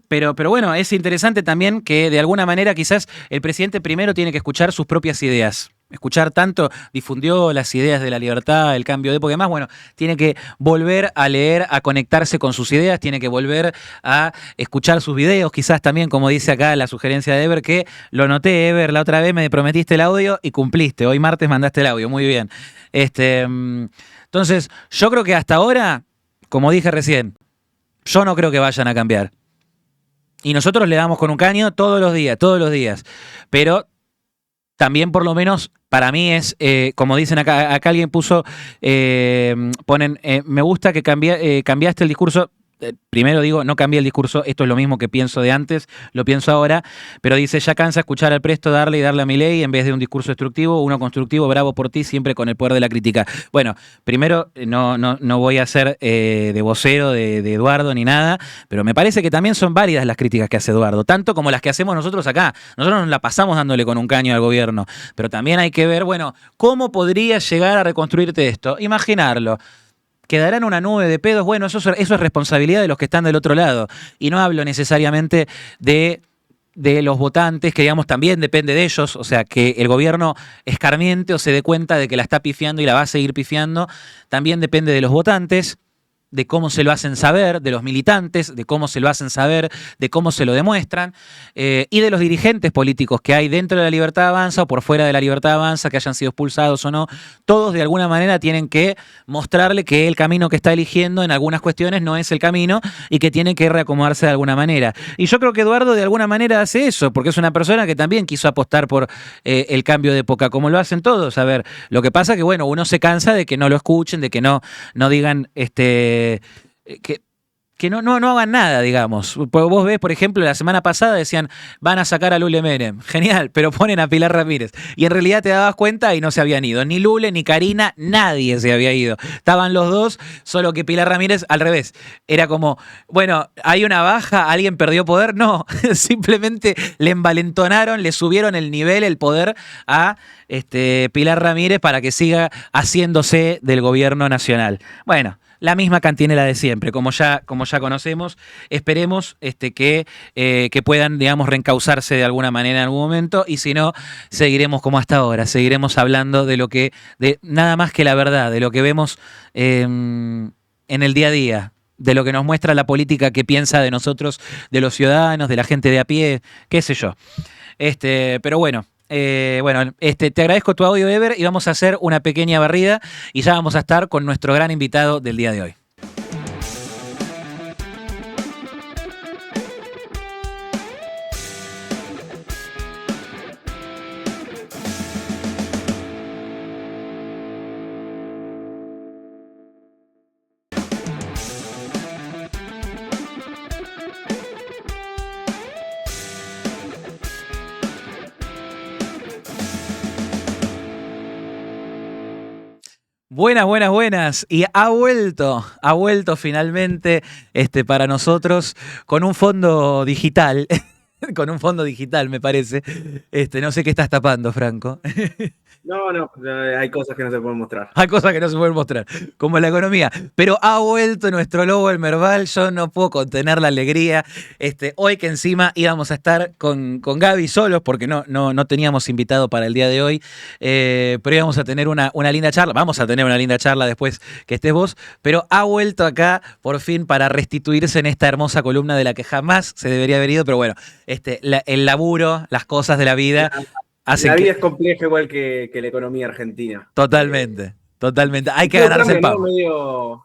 Pero bueno, es interesante también que de alguna manera quizás el presidente primero tiene que escuchar sus propias ideas. Escuchar tanto, difundió las ideas de la libertad, el cambio de época y demás, bueno, tiene que volver a leer, a conectarse con sus ideas, tiene que volver a escuchar sus videos, quizás también, como dice acá la sugerencia de Ever, que lo noté, Ever, la otra vez me prometiste el audio y cumpliste, hoy martes mandaste el audio, muy bien. Entonces, yo creo que hasta ahora, como dije recién, yo no creo que vayan a cambiar. Y nosotros le damos con un caño todos los días, pero también por lo menos para mí es, como dicen acá alguien puso, me gusta que cambiaste el discurso. Primero digo, no cambié el discurso, esto es lo mismo que pienso de antes, lo pienso ahora, pero dice, ya cansa escuchar al Presto darle a Milei en vez de un discurso destructivo, uno constructivo, bravo por ti, siempre con el poder de la crítica. Bueno, primero, no voy a ser de vocero de Eduardo ni nada, pero me parece que también son válidas las críticas que hace Eduardo, tanto como las que hacemos nosotros acá. Nosotros nos la pasamos dándole con un caño al gobierno, pero también hay que ver, bueno, ¿cómo podría llegar a reconstruirte esto? Imaginarlo. ¿Quedarán una nube de pedos? Bueno, eso es responsabilidad de los que están del otro lado. Y no hablo necesariamente de los votantes, que digamos también depende de ellos, o sea, que el gobierno escarmiente o se dé cuenta de que la está pifiando y la va a seguir pifiando, también depende de los votantes, de cómo se lo hacen saber, de los militantes, de cómo se lo hacen saber, de cómo se lo demuestran, y de los dirigentes políticos que hay dentro de la Libertad Avanza o por fuera de la Libertad Avanza, que hayan sido expulsados o no. Todos de alguna manera tienen que mostrarle que el camino que está eligiendo en algunas cuestiones no es el camino y que tiene que reacomodarse de alguna manera. Y yo creo que Eduardo de alguna manera hace eso, porque es una persona que también quiso apostar por el cambio de época, como lo hacen todos. A ver, lo que pasa que, bueno, uno se cansa de que no lo escuchen, de que no digan que que no hagan nada, digamos. Porque vos ves, por ejemplo, la semana pasada decían, van a sacar a Lule Menem. Genial, pero ponen a Pilar Ramírez. Y en realidad te dabas cuenta y no se habían ido. Ni Lule, ni Karina, nadie se había ido. Estaban los dos, solo que Pilar Ramírez al revés. Era como, bueno, hay una baja, alguien perdió poder. No, simplemente le envalentonaron, le subieron el nivel, el poder a Pilar Ramírez para que siga haciéndose del gobierno nacional. Bueno, la misma cantinela de siempre, como ya conocemos. Esperemos que puedan, digamos, reencauzarse de alguna manera en algún momento, y si no, seguiremos como hasta ahora, seguiremos hablando de nada más que la verdad, de lo que vemos en el día a día, de lo que nos muestra la política que piensa de nosotros, de los ciudadanos, de la gente de a pie, qué sé yo. Pero bueno. Te agradezco tu audio, Ever, y vamos a hacer una pequeña barrida y ya vamos a estar con nuestro gran invitado del día de hoy. Buenas. Y ha vuelto finalmente para nosotros con un fondo digital. Con un fondo digital, me parece. No sé qué estás tapando, Franco. No, hay cosas que no se pueden mostrar. Hay cosas que no se pueden mostrar, como la economía. Pero ha vuelto nuestro lobo, el Merval. Yo no puedo contener la alegría. Hoy que encima íbamos a estar con Gaby solos, porque no teníamos invitado para el día de hoy, pero íbamos a tener una linda charla. Vamos a tener una linda charla después que estés vos, pero ha vuelto acá por fin para restituirse en esta hermosa columna de la que jamás se debería haber ido, pero bueno, el laburo, las cosas de la vida... La vida es compleja igual que la economía argentina. Totalmente. Hay que ganarse el pan.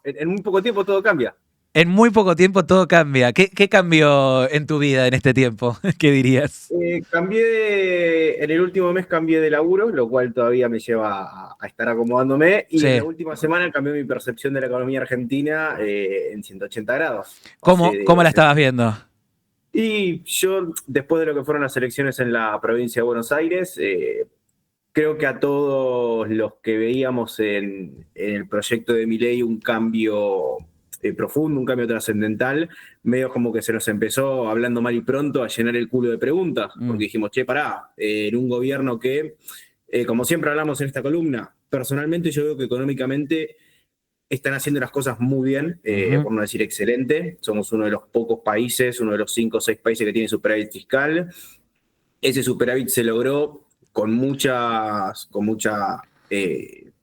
En muy poco tiempo todo cambia. En muy poco tiempo todo cambia. ¿Qué cambió en tu vida en este tiempo? ¿Qué dirías? En el último mes cambié de laburo, lo cual todavía me lleva a estar acomodándome. Y en la última semana cambió mi percepción de la economía argentina en 180 grados. ¿Cómo la estabas viendo? Y yo, después de lo que fueron las elecciones en la provincia de Buenos Aires, creo que a todos los que veíamos en el proyecto de Milei un cambio profundo, un cambio trascendental, medio como que se nos empezó, hablando mal y pronto, a llenar el culo de preguntas, porque dijimos, pará, en un gobierno que, como siempre hablamos en esta columna, personalmente yo veo que económicamente están haciendo las cosas muy bien, por no decir excelente. Somos uno de los pocos países, uno de los 5 o 6 países que tiene superávit fiscal. Ese superávit se logró con muchas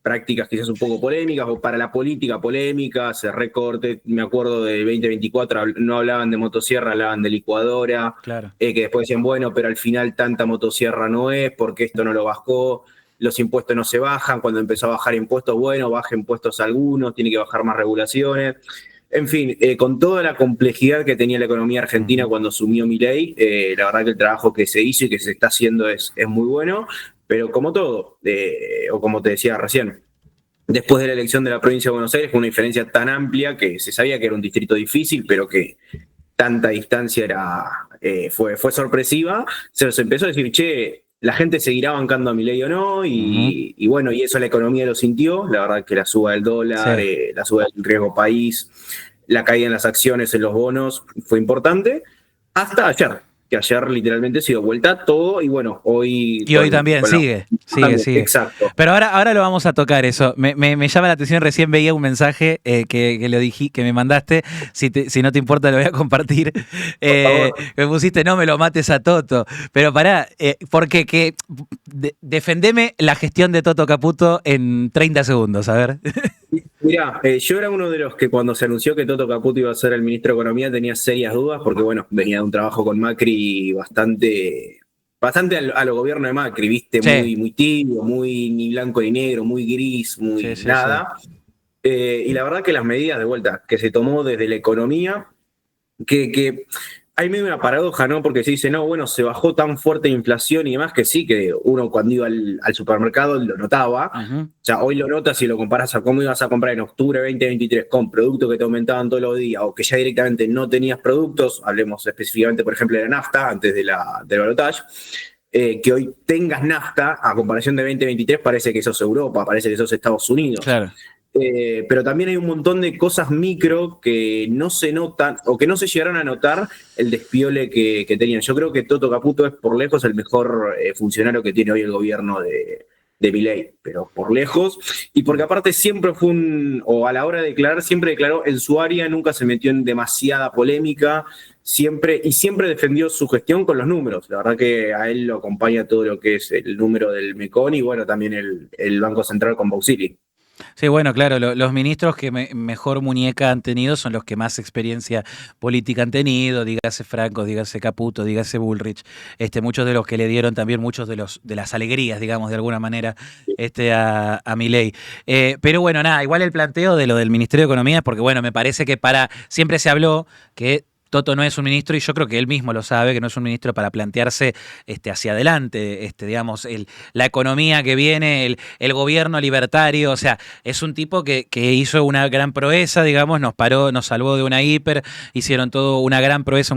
prácticas quizás un poco polémicas, o para la política polémicas, recorte. Me acuerdo del 2024, no hablaban de motosierra, hablaban de licuadora, claro. Que después decían, bueno, pero al final tanta motosierra no es, porque esto no lo bajó. Los impuestos no se bajan, cuando empezó a bajar impuestos, bueno, baja impuestos algunos, tiene que bajar más regulaciones. En fin, con toda la complejidad que tenía la economía argentina cuando asumió Milei, la verdad que el trabajo que se hizo y que se está haciendo es muy bueno, pero como todo, o como te decía recién, después de la elección de la provincia de Buenos Aires, con una diferencia tan amplia que se sabía que era un distrito difícil, pero que tanta distancia fue sorpresiva, se nos empezó a decir, la gente seguirá bancando a Milei o no, y bueno, y eso la economía lo sintió. La verdad que la suba del dólar, la suba del riesgo país, la caída en las acciones, en los bonos, fue importante, hasta ayer, que ayer literalmente se dio vuelta todo, y bueno, hoy... Y hoy también sigue. Exacto. Pero ahora lo vamos a tocar eso. Me llama la atención, recién veía un mensaje que me mandaste, si no te importa lo voy a compartir. Me pusiste, no me lo mates a Toto. Pero pará, porque defendeme la gestión de Toto Caputo en 30 segundos, a ver. Mirá, yo era uno de los que cuando se anunció que Toto Caputo iba a ser el ministro de Economía tenía serias dudas, porque bueno, venía de un trabajo con Macri bastante a lo gobierno de Macri, viste, muy tibio, muy ni blanco ni negro, muy gris, muy nada. Y la verdad que las medidas de vuelta que se tomó desde la economía, que hay medio una paradoja, ¿no? Porque se dice, no, bueno, se bajó tan fuerte la inflación y demás, que sí, que uno cuando iba al supermercado lo notaba. O sea, hoy lo notas si lo comparas a cómo ibas a comprar en octubre 2023 con productos que te aumentaban todos los días o que ya directamente no tenías productos, hablemos específicamente, por ejemplo, de la nafta, antes del balotaje, que hoy tengas nafta, a comparación de 2023, parece que sos Europa, parece que sos Estados Unidos. Claro. Pero también hay un montón de cosas micro que no se notan o que no se llegaron a notar el despiole que tenían. Yo creo que Toto Caputo es por lejos el mejor funcionario que tiene hoy el gobierno de Milei, pero por lejos. Y porque aparte siempre fue o a la hora de declarar, siempre declaró en su área, nunca se metió en demasiada polémica, siempre defendió su gestión con los números. La verdad que a él lo acompaña todo lo que es el número del MECON y bueno, también el Banco Central con Bausili. Sí, bueno, claro, los ministros que mejor muñeca han tenido son los que más experiencia política han tenido, dígase Franco, dígase Caputo, dígase Bullrich, muchos de los que le dieron también muchos de las alegrías, digamos, de alguna manera, a Milei. Pero bueno, nada, igual el planteo de lo del Ministerio de Economía es porque, bueno, me parece que siempre se habló que Toto no es un ministro, y yo creo que él mismo lo sabe, que no es un ministro para plantearse hacia adelante, digamos, la economía que viene, el gobierno libertario. O sea, es un tipo que hizo una gran proeza, digamos, nos salvó de una hiper, hicieron todo una gran proeza,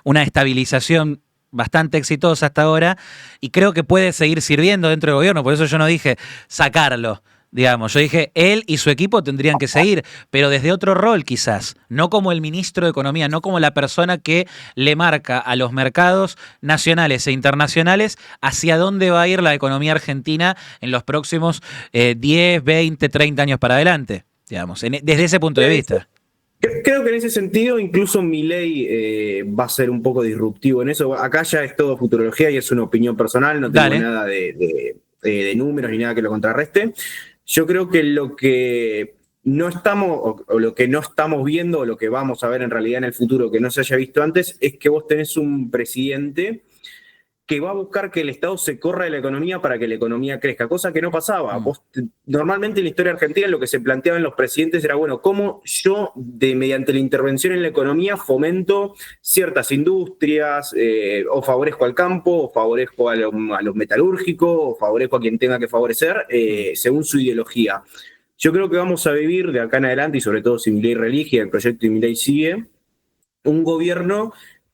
una estabilización bastante exitosa hasta ahora, y creo que puede seguir sirviendo dentro del gobierno. Por eso yo no dije sacarlo. Digamos, yo dije, él y su equipo tendrían que seguir, pero desde otro rol quizás, no como el ministro de Economía, no como la persona que le marca a los mercados nacionales e internacionales hacia dónde va a ir la economía argentina en los próximos 10, 20, 30 años para adelante, digamos, desde ese punto de vista. Creo que en ese sentido incluso Milei va a ser un poco disruptivo en eso. Acá ya es todo futurología y es una opinión personal, no tengo nada de números ni nada que lo contrarreste. Yo creo que lo que no estamos, o lo que no estamos viendo, o lo que vamos a ver en realidad en el futuro que no se haya visto antes, es que vos tenés un presidente que va a buscar que el Estado se corra de la economía para que la economía crezca, cosa que no pasaba. Normalmente en la historia argentina lo que se planteaba en los presidentes era, bueno, ¿cómo yo, mediante la intervención en la economía, fomento ciertas industrias, o favorezco al campo, o favorezco a los metalúrgicos, o favorezco a quien tenga que favorecer, según su ideología? Yo creo que vamos a vivir de acá en adelante, y sobre todo si Milei reelige, el proyecto de Milei sigue, un gobierno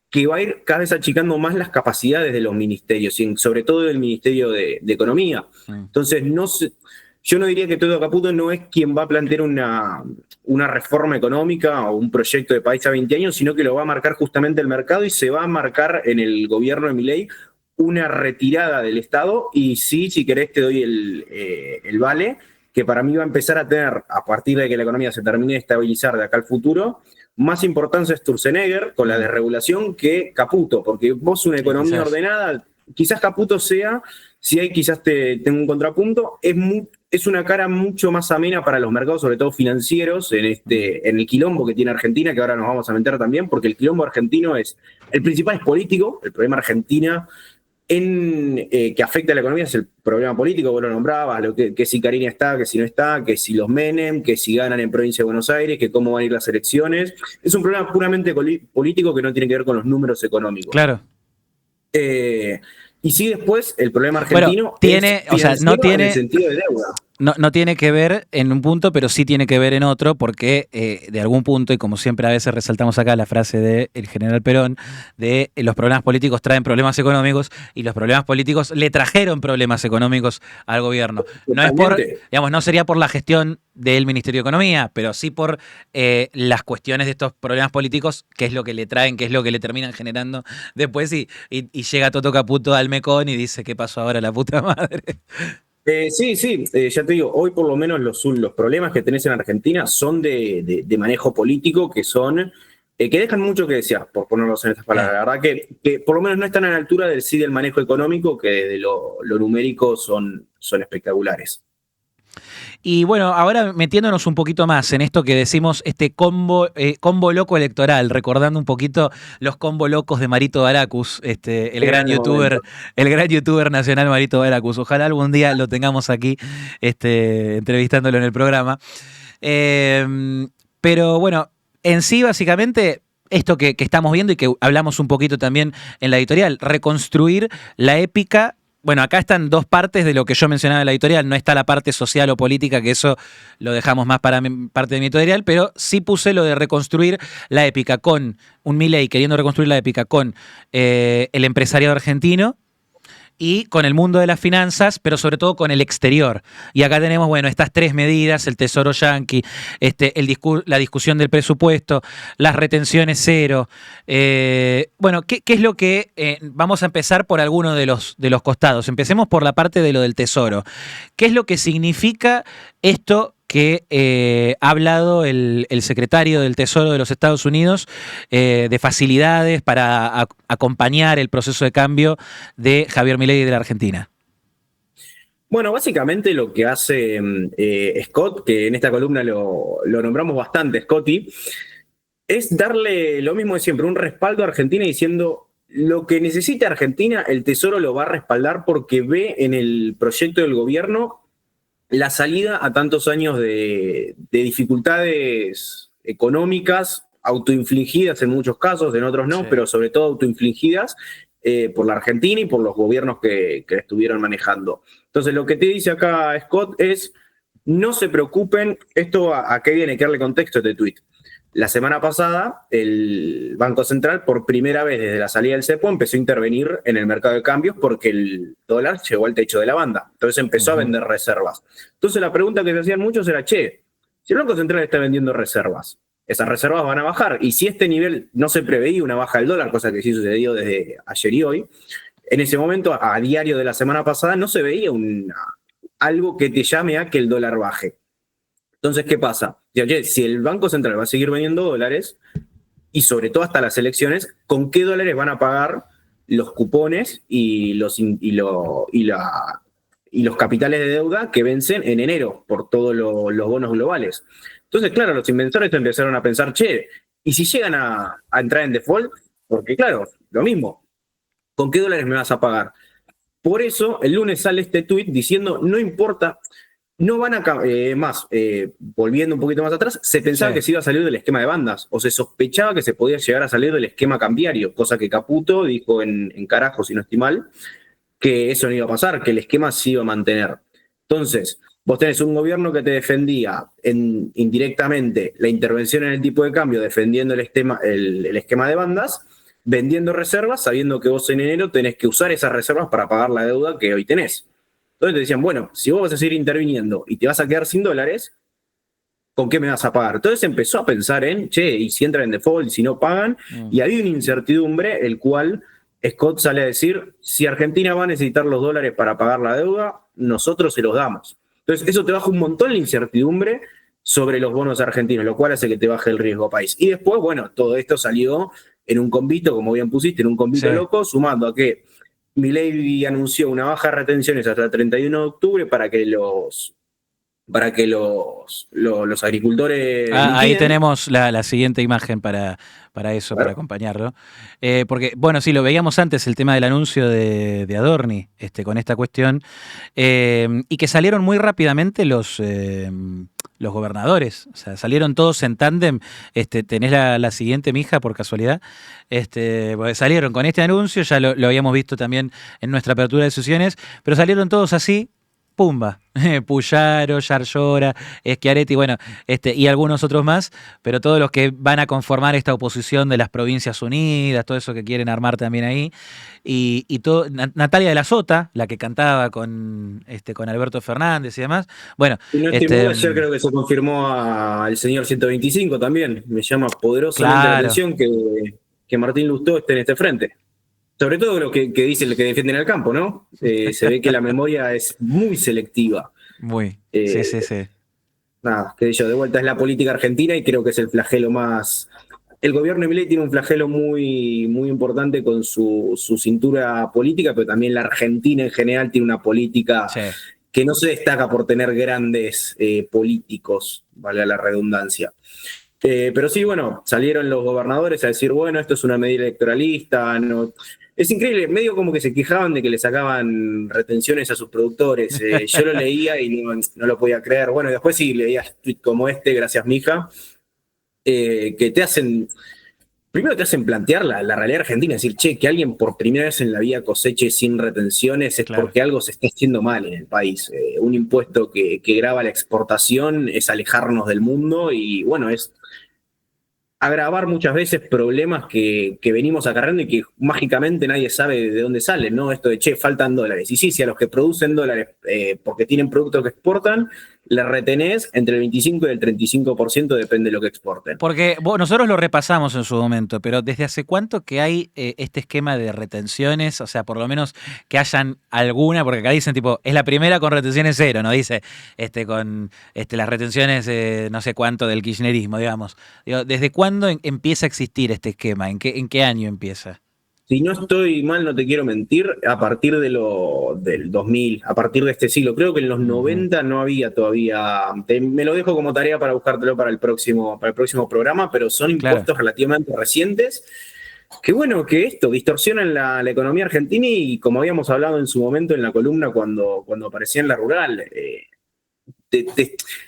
que va a ir cada vez achicando más las capacidades de los ministerios, y sobre todo del Ministerio de Economía. Entonces, yo no diría que Toto Caputo no es quien va a plantear una reforma económica o un proyecto de país a 20 años, sino que lo va a marcar justamente el mercado, y se va a marcar en el gobierno de Milei una retirada del Estado. Y sí, si querés te doy el vale, que para mí va a empezar a tener, a partir de que la economía se termine de estabilizar de acá al futuro, más importancia Sturzenegger con la desregulación que Caputo, porque vos una economía ordenada, quizás Caputo sea, si hay quizás tengo un contrapunto, es una cara mucho más amena para los mercados, sobre todo financieros, en el quilombo que tiene Argentina, que ahora nos vamos a meter también, porque el quilombo argentino el principal es político. El problema Argentina que afecta a la economía es el problema político. Vos lo nombrabas, que si Karina está, que si no está, que si los Menem, que si ganan en provincia de Buenos Aires, que cómo van a ir las elecciones. Es un problema puramente político que no tiene que ver con los números económicos. Claro. Y sí, después el problema argentino no tiene, en el sentido de deuda. No tiene que ver en un punto, pero sí tiene que ver en otro, porque de algún punto, y como siempre a veces resaltamos acá la frase del general Perón, de los problemas políticos traen problemas económicos, y los problemas políticos le trajeron problemas económicos al gobierno. No es no sería por la gestión del Ministerio de Economía, pero sí por las cuestiones de estos problemas políticos, que es lo que le traen, que es lo que le terminan generando después, y llega Toto Caputo al MECON y dice, ¿qué pasó ahora, la puta madre? Sí, ya te digo, hoy por lo menos los problemas que tenés en Argentina son de manejo político, que dejan mucho que desear, por ponerlos en estas palabras. La verdad que por lo menos no están a la altura del manejo económico, que de lo numérico son espectaculares. Y bueno, ahora metiéndonos un poquito más en esto que decimos, combo loco electoral, recordando un poquito los combo locos de Marito Baracus, el gran youtuber nacional Marito Baracus. Ojalá algún día lo tengamos aquí entrevistándolo en el programa. Pero bueno, en sí básicamente esto que estamos viendo y que hablamos un poquito también en la editorial, reconstruir la épica. Bueno, acá están dos partes de lo que yo mencionaba en la editorial, no está la parte social o política, que eso lo dejamos más para parte de mi editorial, pero sí puse lo de reconstruir la épica con un Milei queriendo reconstruir la épica con el empresariado argentino, y con el mundo de las finanzas, pero sobre todo con el exterior. Y acá tenemos, bueno, estas tres medidas, el tesoro yanqui, la discusión del presupuesto, las retenciones cero. Bueno, ¿qué es lo que vamos a empezar por alguno de los costados? Empecemos por la parte de lo del tesoro. ¿Qué es lo que significa esto que ha hablado el secretario del Tesoro de los Estados Unidos de facilidades para acompañar el proceso de cambio de Javier Milei de la Argentina? Bueno, básicamente lo que hace Scott, que en esta columna lo nombramos bastante, Scotty, es darle lo mismo de siempre, un respaldo a Argentina diciendo lo que necesita Argentina, el Tesoro lo va a respaldar porque ve en el proyecto del gobierno la salida a tantos años de dificultades económicas, autoinfligidas en muchos casos, en otros no, pero sobre todo autoinfligidas por la Argentina y por los gobiernos que estuvieron manejando. Entonces, lo que te dice acá Scott es, no se preocupen, esto a qué viene, hay que darle contexto a este tuit. La semana pasada, el Banco Central, por primera vez desde la salida del cepo, empezó a intervenir en el mercado de cambios porque el dólar llegó al techo de la banda. Entonces empezó a vender reservas. Entonces la pregunta que se hacían muchos era, si el Banco Central está vendiendo reservas, esas reservas van a bajar. Y si este nivel no se preveía una baja del dólar, cosa que sí sucedió desde ayer y hoy, en ese momento, a diario de la semana pasada, no se veía algo que te llame a que el dólar baje. Entonces, ¿qué pasa? Si el Banco Central va a seguir vendiendo dólares, y sobre todo hasta las elecciones, ¿con qué dólares van a pagar los cupones y los capitales de deuda que vencen en enero por todos los bonos globales? Entonces, claro, los inversores empezaron a pensar, ¿y si llegan a entrar en default? Porque, claro, lo mismo, ¿con qué dólares me vas a pagar? Por eso, el lunes sale este tuit diciendo, no importa. No van a volviendo un poquito más atrás, se pensaba que se iba a salir del esquema de bandas, o se sospechaba que se podía llegar a salir del esquema cambiario, cosa que Caputo dijo en Carajo, si no estoy mal, que eso no iba a pasar, que el esquema se iba a mantener. Entonces, vos tenés un gobierno que te defendía indirectamente la intervención en el tipo de cambio, defendiendo el esquema de bandas, vendiendo reservas, sabiendo que vos en enero tenés que usar esas reservas para pagar la deuda que hoy tenés. Entonces te decían, bueno, si vos vas a seguir interviniendo y te vas a quedar sin dólares, ¿con qué me vas a pagar? Entonces empezó a pensar en, y si entran en default, y si no pagan, y había una incertidumbre, el cual Scott sale a decir, si Argentina va a necesitar los dólares para pagar la deuda, nosotros se los damos. Entonces eso te baja un montón la incertidumbre sobre los bonos argentinos, lo cual hace que te baje el riesgo país. Y después, bueno, todo esto salió en un convito, como bien pusiste, en un convito loco, sumando a que Milei anunció una baja de retenciones hasta el 31 de octubre para que los agricultores... ahí tenemos la siguiente imagen para eso, para acompañarlo. Porque, bueno, sí, lo veíamos antes, el tema del anuncio de Adorni con esta cuestión, y que salieron muy rápidamente los gobernadores, o sea, salieron todos en tándem. ¿Tenés la siguiente, mija, por casualidad? Salieron con este anuncio, ya lo habíamos visto también en nuestra apertura de sesiones, pero salieron todos así, pumba, Puyaro, Yarlora, Schiaretti, bueno, y algunos otros más, pero todos los que van a conformar esta oposición de las Provincias Unidas, todo eso que quieren armar también ahí, y todo, Natalia de la Sota, la que cantaba con Alberto Fernández y demás, bueno. Y no estoy mal, ayer creo que se confirmó al señor 125 también, me llama poderosamente la atención que Martín Lustó esté en este frente. Sobre todo lo que dice el que defienden al campo, ¿no? Se ve que la memoria es muy selectiva. Muy. Sí. Nada, que yo, de vuelta es la política argentina y creo que es el flagelo más... El gobierno de Milei tiene un flagelo muy, muy importante con su cintura política, pero también la Argentina en general tiene una política que no se destaca por tener grandes políticos, valga la redundancia. Pero sí, bueno, salieron los gobernadores a decir, bueno, esto es una medida electoralista, no... Es increíble, medio como que se quejaban de que le sacaban retenciones a sus productores. Yo lo leía y no lo podía creer. Bueno, después sí leía tweets como gracias mija, que te hacen primero te hacen plantear la realidad argentina, es decir, che, que alguien por primera vez en la vida coseche sin retenciones es porque algo se está haciendo mal en el país. Un impuesto que grava la exportación es alejarnos del mundo y bueno, es agravar muchas veces problemas que venimos acarreando y que mágicamente nadie sabe de dónde salen, ¿no? Esto de, che, faltan dólares. Y sí, si a los que producen dólares porque tienen productos que exportan, le retenés entre el 25 y el 35%, depende de lo que exporten. Porque nosotros lo repasamos en su momento, pero ¿desde hace cuánto que hay este esquema de retenciones? O sea, por lo menos que hayan alguna, porque acá dicen tipo, es la primera con retenciones cero, ¿no? Dice, con las retenciones no sé cuánto del kirchnerismo, digamos. Digo, ¿desde cuándo empieza a existir este esquema? ¿En qué año empieza? Si no estoy mal, no te quiero mentir, a partir del 2000, a partir de este siglo. Creo que en los 90 no había todavía. Me lo dejo como tarea para buscártelo para el próximo programa, pero son impuestos relativamente recientes. Que bueno, que esto distorsionan la economía argentina y como habíamos hablado en su momento en la columna cuando aparecía en La Rural,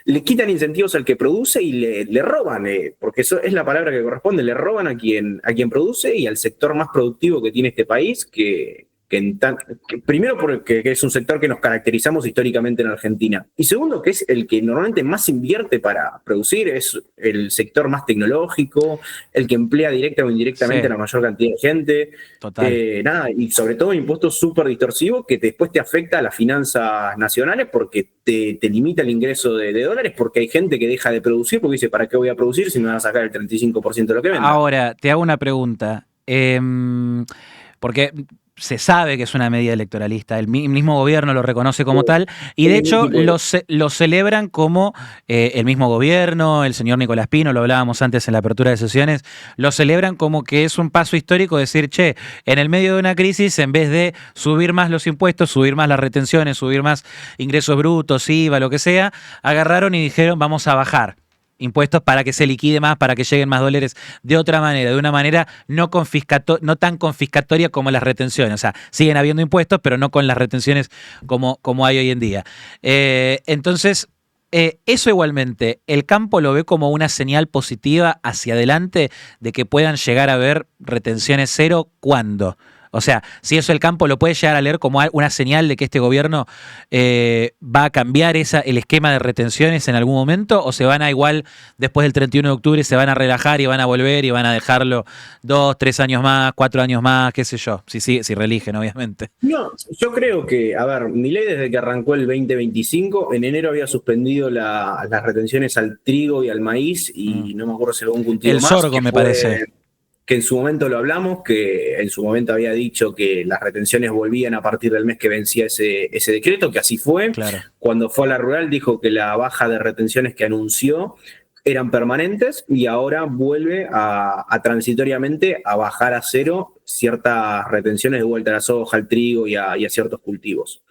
le quitan incentivos al que produce y le roban, porque eso es la palabra que corresponde, le roban a quien produce y al sector más productivo que tiene este país, que primero porque es un sector que nos caracterizamos históricamente en Argentina, y segundo que es el que normalmente más invierte para producir, es el sector más tecnológico, el que emplea directa o indirectamente a la mayor cantidad de gente. Total. Y sobre todo impuestos súper distorsivos que después te afecta a las finanzas nacionales porque te limita el ingreso de dólares, porque hay gente que deja de producir porque dice, ¿para qué voy a producir si me van a sacar el 35% de lo que venda? Ahora, te hago una pregunta. Porque se sabe que es una medida electoralista, el mismo gobierno lo reconoce como tal, y de hecho lo celebran como el mismo gobierno, el señor Nicolás Pino, lo hablábamos antes en la apertura de sesiones, lo celebran como que es un paso histórico decir, che, en el medio de una crisis, en vez de subir más los impuestos, subir más las retenciones, subir más ingresos brutos, IVA, lo que sea, agarraron y dijeron, vamos a bajar impuestos para que se liquide más, para que lleguen más dólares de otra manera, de una manera no tan confiscatoria como las retenciones. O sea, siguen habiendo impuestos, pero no con las retenciones como hay hoy en día. Entonces, eso igualmente, ¿el campo lo ve como una señal positiva hacia adelante de que puedan llegar a haber retenciones cero? ¿Cuándo? O sea, si eso el campo lo puede llegar a leer como una señal de que este gobierno va a cambiar el esquema de retenciones en algún momento, o se van a igual después del 31 de octubre se van a relajar y van a volver y van a dejarlo 2, 3 años más, 4 años más, qué sé yo, si reeligen, obviamente. No, yo creo que, a ver, Milei desde que arrancó el 2025, en enero había suspendido las retenciones al trigo y al maíz y no me acuerdo si algún cultivo el más. El sorgo me parece. Que en su momento lo hablamos, que en su momento había dicho que las retenciones volvían a partir del mes que vencía ese decreto, que así fue. Claro. Cuando fue a La Rural dijo que la baja de retenciones que anunció eran permanentes y ahora vuelve a transitoriamente a bajar a cero ciertas retenciones de vuelta a la soja, al trigo y a ciertos cultivos.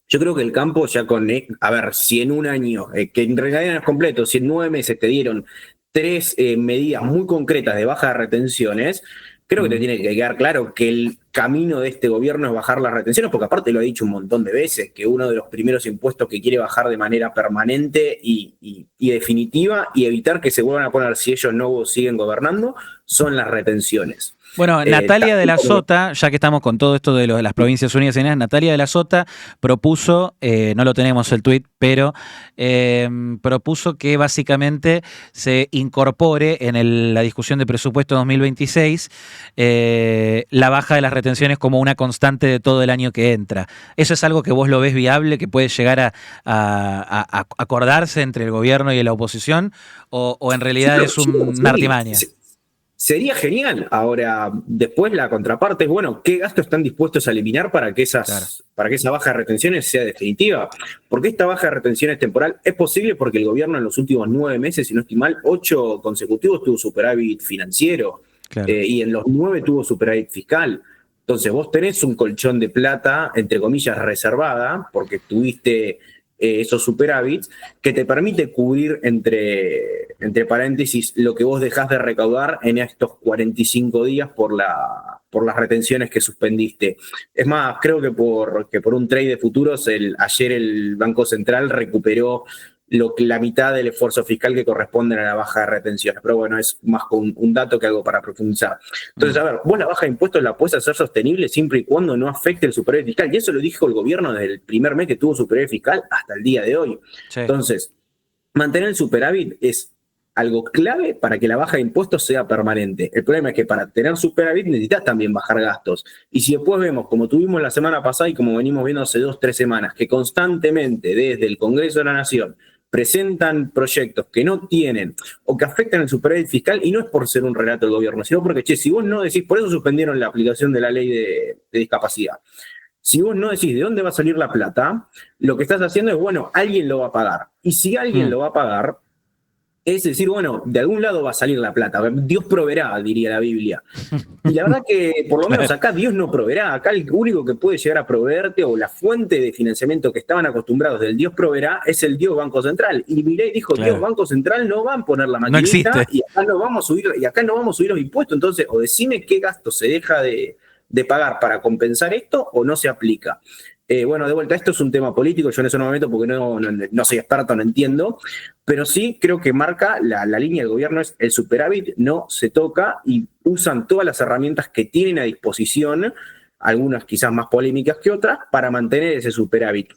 Yo creo que el campo ya a ver, si en un año, que en realidad no es completo, si en 9 meses te dieron 3 medidas muy concretas de baja de retenciones, creo que te tiene que quedar claro que el camino de este gobierno es bajar las retenciones, porque aparte lo ha dicho un montón de veces, que uno de los primeros impuestos que quiere bajar de manera permanente y definitiva y evitar que se vuelvan a poner si ellos no siguen gobernando, son las retenciones. Bueno, Natalia de la Sota, ya que estamos con todo esto de las Provincias Unidas, Natalia de la Sota propuso, no lo tenemos el tuit, pero propuso que básicamente se incorpore en la discusión de presupuesto 2026 la baja de las retenciones como una constante de todo el año que entra. ¿Eso es algo que vos lo ves viable, que puede llegar a acordarse entre el gobierno y la oposición, o en realidad es una artimaña? Sería genial. Ahora, después la contraparte es, bueno, ¿qué gastos están dispuestos a eliminar para que esa baja de retenciones sea definitiva? Porque esta baja de retenciones temporal es posible porque el gobierno en los últimos 9 meses, si no estoy mal, 8 consecutivos tuvo superávit financiero. Claro. Y en los 9 tuvo superávit fiscal. Entonces vos tenés un colchón de plata, entre comillas, reservada, porque tuviste esos superávits, que te permite cubrir entre paréntesis lo que vos dejás de recaudar en estos 45 días por las retenciones que suspendiste. Es más, creo que por un trade de futuros, ayer el Banco Central recuperó la mitad del esfuerzo fiscal que corresponde a la baja de retenciones. Pero bueno, es más un dato que algo para profundizar. Entonces, a ver, vos la baja de impuestos la podés hacer sostenible siempre y cuando no afecte el superávit fiscal. Y eso lo dijo el gobierno desde el primer mes que tuvo superávit fiscal hasta el día de hoy. Sí. Entonces, mantener el superávit es algo clave para que la baja de impuestos sea permanente. El problema es que para tener superávit necesitas también bajar gastos. Y si después vemos, como tuvimos la semana pasada y como venimos viendo hace 2-3 semanas, que constantemente desde el Congreso de la Nación presentan proyectos que no tienen o que afectan el superávit fiscal, y no es por ser un relato del gobierno, sino porque, si vos no decís, por eso suspendieron la aplicación de la ley de discapacidad. Si vos no decís de dónde va a salir la plata, lo que estás haciendo es, bueno, alguien lo va a pagar. Y si alguien lo va a pagar, es decir, bueno, de algún lado va a salir la plata. Dios proveerá, diría la Biblia. Y la verdad que, por lo menos acá, Dios no proveerá. Acá el único que puede llegar a proveerte, o la fuente de financiamiento que estaban acostumbrados del Dios proveerá, es el Dios Banco Central. Y Milei dijo, Claro. Dios Banco Central no van a poner la maquinita, No existe. y acá no vamos a subir los impuestos. Entonces, o decime qué gasto se deja de pagar para compensar esto, o no se aplica. Bueno, de vuelta, esto es un tema político, yo en eso no me meto porque no soy experto, no entiendo, pero sí creo que marca la línea del gobierno, es el superávit no se toca, y usan todas las herramientas que tienen a disposición, algunas quizás más polémicas que otras, para mantener ese superávit.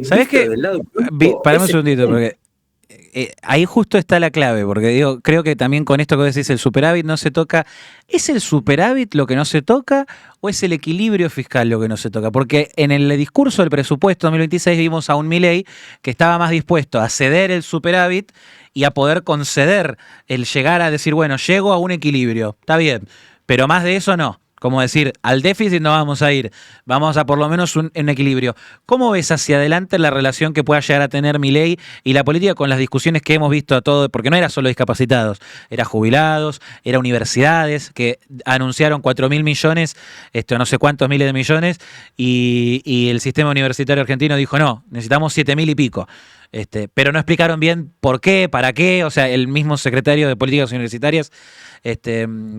¿Sabés qué? Parame un ese- segundito, porque ahí justo está la clave, porque digo, creo que también con esto que vos decís, el superávit no se toca. ¿Es el superávit lo que no se toca o es el equilibrio fiscal lo que no se toca? Porque en el discurso del presupuesto 2026 vimos a un Milei que estaba más dispuesto a ceder el superávit y a poder conceder el llegar a decir, bueno, llego a un equilibrio, está bien, pero más de eso no. Como decir, al déficit no vamos a ir, vamos a por lo menos un equilibrio. ¿Cómo ves hacia adelante la relación que pueda llegar a tener Milei y la política con las discusiones que hemos visto a todo? Porque no era solo discapacitados, era jubilados, era universidades que anunciaron 4.000 millones, no sé cuántos miles de millones, y el sistema universitario argentino dijo, no, necesitamos 7.000 y pico. Pero no explicaron bien por qué, para qué, o sea, el mismo secretario de Políticas Universitarias,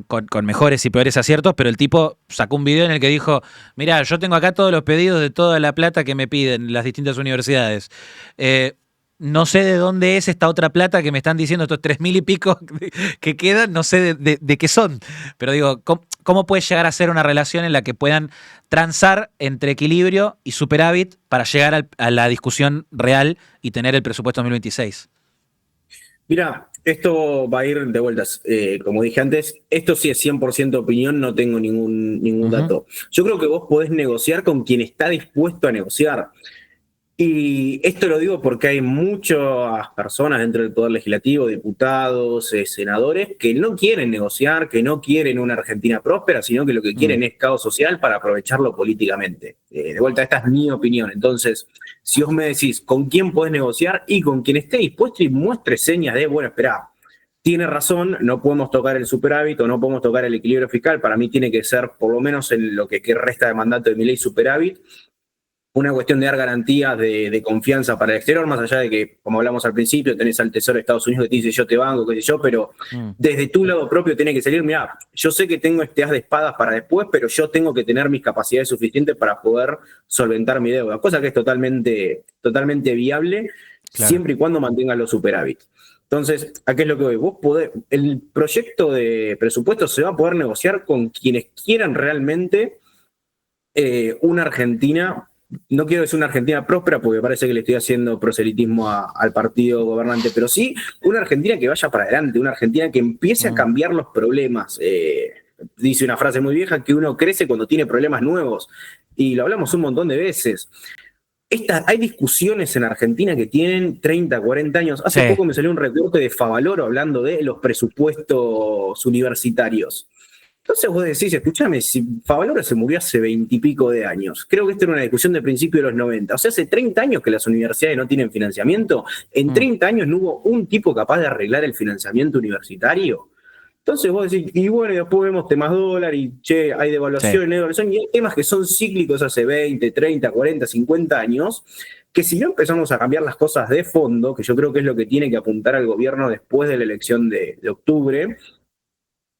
con mejores y peores aciertos, pero el tipo sacó un video en el que dijo, mirá, yo tengo acá todos los pedidos de toda la plata que me piden las distintas universidades. No sé de dónde es esta otra plata que me están diciendo, estos 3.000 y pico que quedan, no sé de qué son. Pero digo, ¿cómo puede llegar a ser una relación en la que puedan transar entre equilibrio y superávit para llegar a la discusión real y tener el presupuesto 2026? Mira, esto va a ir de vueltas. Como dije antes, esto sí es 100% opinión, no tengo ningún dato. Yo creo que vos podés negociar con quien está dispuesto a negociar. Y esto lo digo porque hay muchas personas dentro del Poder Legislativo, diputados, senadores, que no quieren negociar, que no quieren una Argentina próspera, sino que lo que quieren es caos social para aprovecharlo políticamente. De vuelta, esta es mi opinión. Entonces, si vos me decís con quién podés negociar, y con quien esté dispuesto y muestre señas de, bueno, esperá, tiene razón, no podemos tocar el superávit o no podemos tocar el equilibrio fiscal, para mí tiene que ser, por lo menos en lo que resta de mandato de Milei, superávit. Una cuestión de dar garantías de confianza para el exterior, más allá de que, como hablamos al principio, tenés al Tesoro de Estados Unidos que te dice yo te banco, qué sé yo, pero desde tu lado propio tiene que salir, mirá, yo sé que tengo este as de espadas para después, pero yo tengo que tener mis capacidades suficientes para poder solventar mi deuda, cosa que es totalmente viable, claro, siempre y cuando mantengan los superávit. Entonces, ¿a qué es lo que voy? Vos podés, el proyecto de presupuesto se va a poder negociar con quienes quieran realmente una Argentina. No quiero decir una Argentina próspera porque parece que le estoy haciendo proselitismo al partido gobernante, pero sí una Argentina que vaya para adelante, una Argentina que empiece a cambiar los problemas. Dice una frase muy vieja que uno crece cuando tiene problemas nuevos, y lo hablamos un montón de veces. Hay discusiones en Argentina que tienen 30, 40 años. Hace poco me salió un recorte de Favaloro hablando de los presupuestos universitarios. Entonces vos decís, escúchame, si Favaloro se murió hace 20 y pico de años, creo que esta era una discusión de principio de los 90, o sea, hace 30 años que las universidades no tienen financiamiento, en 30 años no hubo un tipo capaz de arreglar el financiamiento universitario. Entonces vos decís, y bueno, y después vemos temas dólar, y che, hay devaluación, y hay temas que son cíclicos hace 20, 30, 40, 50 años, que si no empezamos a cambiar las cosas de fondo, que yo creo que es lo que tiene que apuntar al gobierno después de la elección de octubre,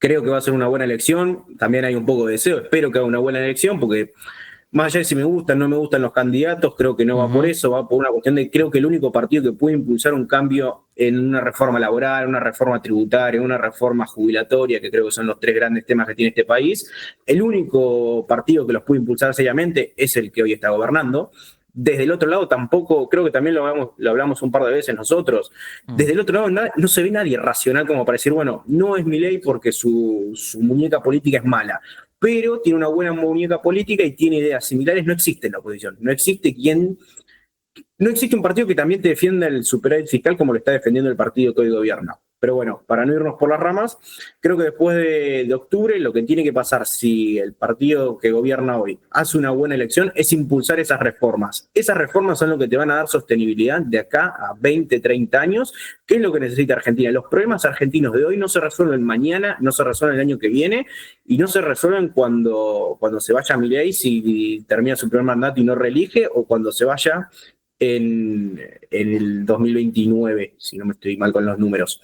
creo que va a ser una buena elección. También hay un poco de deseo, espero que haga una buena elección, porque Más allá de si me gustan o no me gustan los candidatos, creo que no va por eso, va por una cuestión de, creo que el único partido que puede impulsar un cambio en una reforma laboral, una reforma tributaria, una reforma jubilatoria, que creo que son los 3 grandes temas que tiene este país, el único partido que los puede impulsar seriamente es el que hoy está gobernando. Desde el otro lado tampoco, creo que también lo hablamos un par de veces nosotros, desde el otro lado no se ve nadie racional como para decir, bueno, no es Milei porque su muñeca política es mala, pero tiene una buena muñeca política y tiene ideas similares. No existe en la oposición, no existe un partido que también te defienda el superávit fiscal como lo está defendiendo el partido que hoy gobierna. Pero bueno, para no irnos por las ramas, creo que después de octubre lo que tiene que pasar si el partido que gobierna hoy hace una buena elección es impulsar esas reformas. Esas reformas son lo que te van a dar sostenibilidad de acá a 20, 30 años, que es lo que necesita Argentina. Los problemas argentinos de hoy no se resuelven mañana, no se resuelven el año que viene y no se resuelven cuando se vaya Milei, si termina su primer mandato y no reelige, o cuando se vaya en el 2029, si no me estoy mal con los números.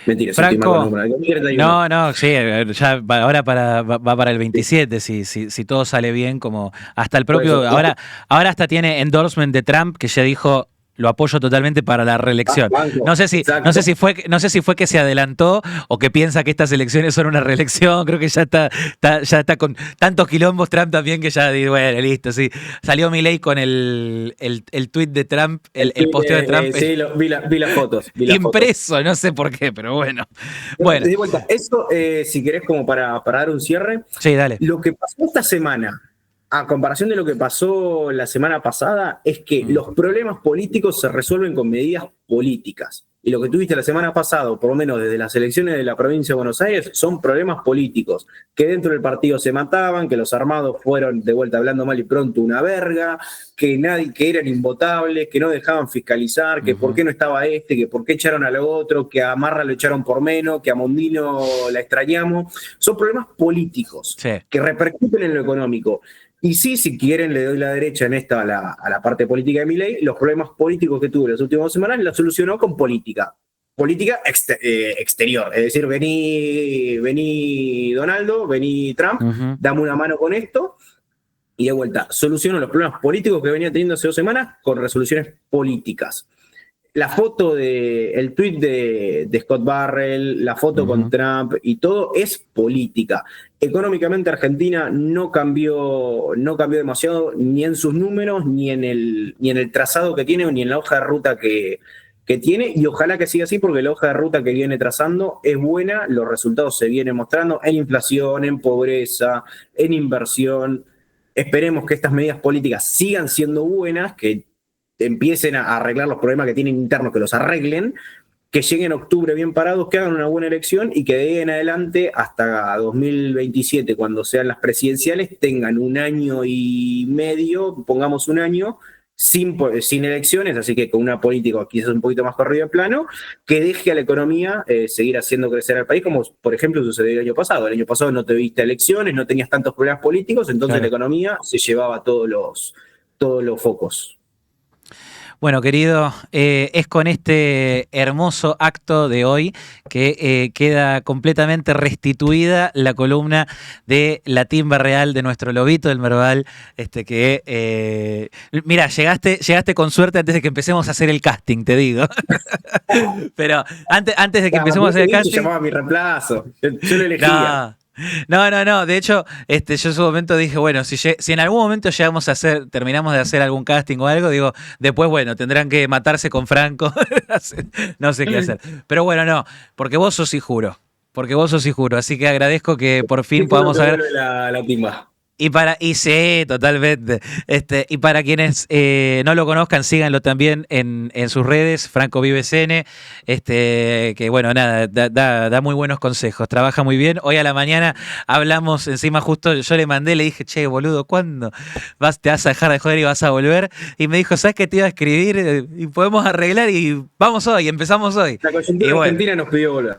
Mentira, Franco, no, sí, ya ahora va para el 27, si todo sale bien, como hasta el propio, ahora hasta tiene endorsement de Trump, que ya dijo, lo apoyo totalmente para la reelección. No sé si fue que se adelantó o que piensa que estas elecciones son una reelección. Creo que ya está con tantos quilombos Trump también que ya digo, bueno, listo, sí. Salió Milei con el tweet de Trump, el posteo de Trump. Sí, vi las fotos. Impreso, no sé por qué, pero bueno. Bueno. De vuelta, eso, si querés, como para dar un cierre. Sí, dale. Lo que pasó esta semana, a comparación de lo que pasó la semana pasada, es que los problemas políticos se resuelven con medidas políticas. Y lo que tuviste la semana pasada, o por lo menos desde las elecciones de la provincia de Buenos Aires, son problemas políticos. Que dentro del partido se mataban, que los armados fueron, de vuelta hablando mal y pronto, una verga, que eran invotables, que no dejaban fiscalizar, que por qué no estaba que por qué echaron al otro, que a Marra lo echaron por menos, que a Mondino la extrañamos. Son problemas políticos que repercuten en lo económico. Y sí, si quieren, le doy la derecha en esta a la parte política de Milei. Los problemas políticos que tuvo las últimas semanas los solucionó con política. Política exterior. Es decir, vení Donaldo, vení Trump, dame una mano con esto. Y de vuelta, solucionó los problemas políticos que venía teniendo hace 2 semanas con resoluciones políticas. La foto el tweet de Scott Barrell, la foto con Trump y todo es política. Económicamente Argentina no cambió demasiado ni en sus números, ni en el trazado que tiene, ni en la hoja de ruta que tiene, y ojalá que siga así porque la hoja de ruta que viene trazando es buena, los resultados se vienen mostrando en inflación, en pobreza, en inversión. Esperemos que estas medidas políticas sigan siendo buenas, que empiecen a arreglar los problemas que tienen internos, que los arreglen, que lleguen a octubre bien parados, que hagan una buena elección y que de ahí en adelante hasta 2027, cuando sean las presidenciales, tengan 1 año y medio, pongamos 1 año, sin elecciones, así que con una política quizás un poquito más corrido de plano, que deje a la economía seguir haciendo crecer al país, como por ejemplo sucedió el año pasado. El año pasado no tuviste elecciones, no tenías tantos problemas políticos, entonces la economía se llevaba todos los focos. Bueno, querido, es con este hermoso acto de hoy que queda completamente restituida la columna de la timba real de nuestro lobito del Merval, mira, llegaste con suerte antes de que empecemos a hacer el casting, te digo. Pero antes de que empecemos a hacer el casting... Se llamaba mi reemplazo, yo lo elegía. No. De hecho, yo en su momento dije, bueno, si en algún momento terminamos de hacer algún casting o algo, digo, después, bueno, tendrán que matarse con Franco. No sé qué hacer. Pero bueno, no, porque vos sos hijuro. Así que agradezco que por fin podamos saber. La timba. Y sí, totalmente. Y para quienes no lo conozcan, síganlo también en sus redes, Franco Vive CN, que bueno, nada, da muy buenos consejos, trabaja muy bien. Hoy a la mañana hablamos, encima justo yo le mandé, le dije, che, boludo, ¿cuándo te vas a dejar de joder y vas a volver? Y me dijo, ¿sabes qué te iba a escribir? Y podemos arreglar y vamos hoy, empezamos hoy. La coyuntura argentina nos pidió volver.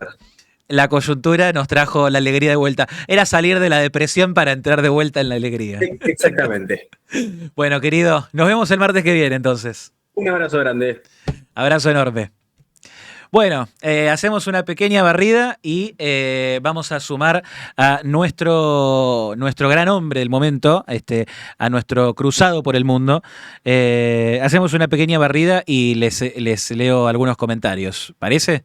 La coyuntura nos trajo la alegría de vuelta. Era salir de la depresión para entrar de vuelta en la alegría. Exactamente. Bueno, querido, nos vemos el martes que viene entonces. Un abrazo grande. Abrazo enorme. Bueno, hacemos una pequeña barrida y vamos a sumar a nuestro gran hombre del momento, a nuestro cruzado por el mundo. Hacemos una pequeña barrida y les leo algunos comentarios. ¿Parece?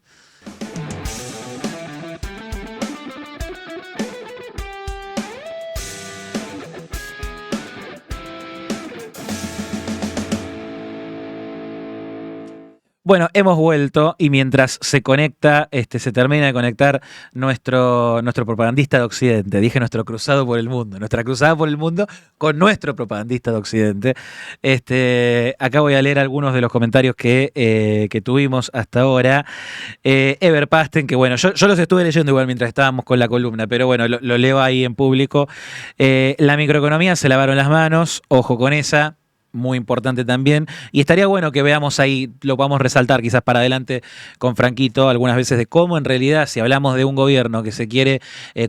Bueno, hemos vuelto y mientras se conecta, se termina de conectar nuestro propagandista de Occidente. Dije nuestro cruzado por el mundo, nuestra cruzada por el mundo con nuestro propagandista de Occidente. Acá voy a leer algunos de los comentarios que tuvimos hasta ahora. Ever Pasten, que bueno, yo los estuve leyendo igual mientras estábamos con la columna, pero bueno, lo leo ahí en público. La microeconomía se lavaron las manos, ojo con esa. Muy importante también, y estaría bueno que veamos ahí, lo podamos resaltar quizás para adelante con Franquito algunas veces, de cómo en realidad, si hablamos de un gobierno que se quiere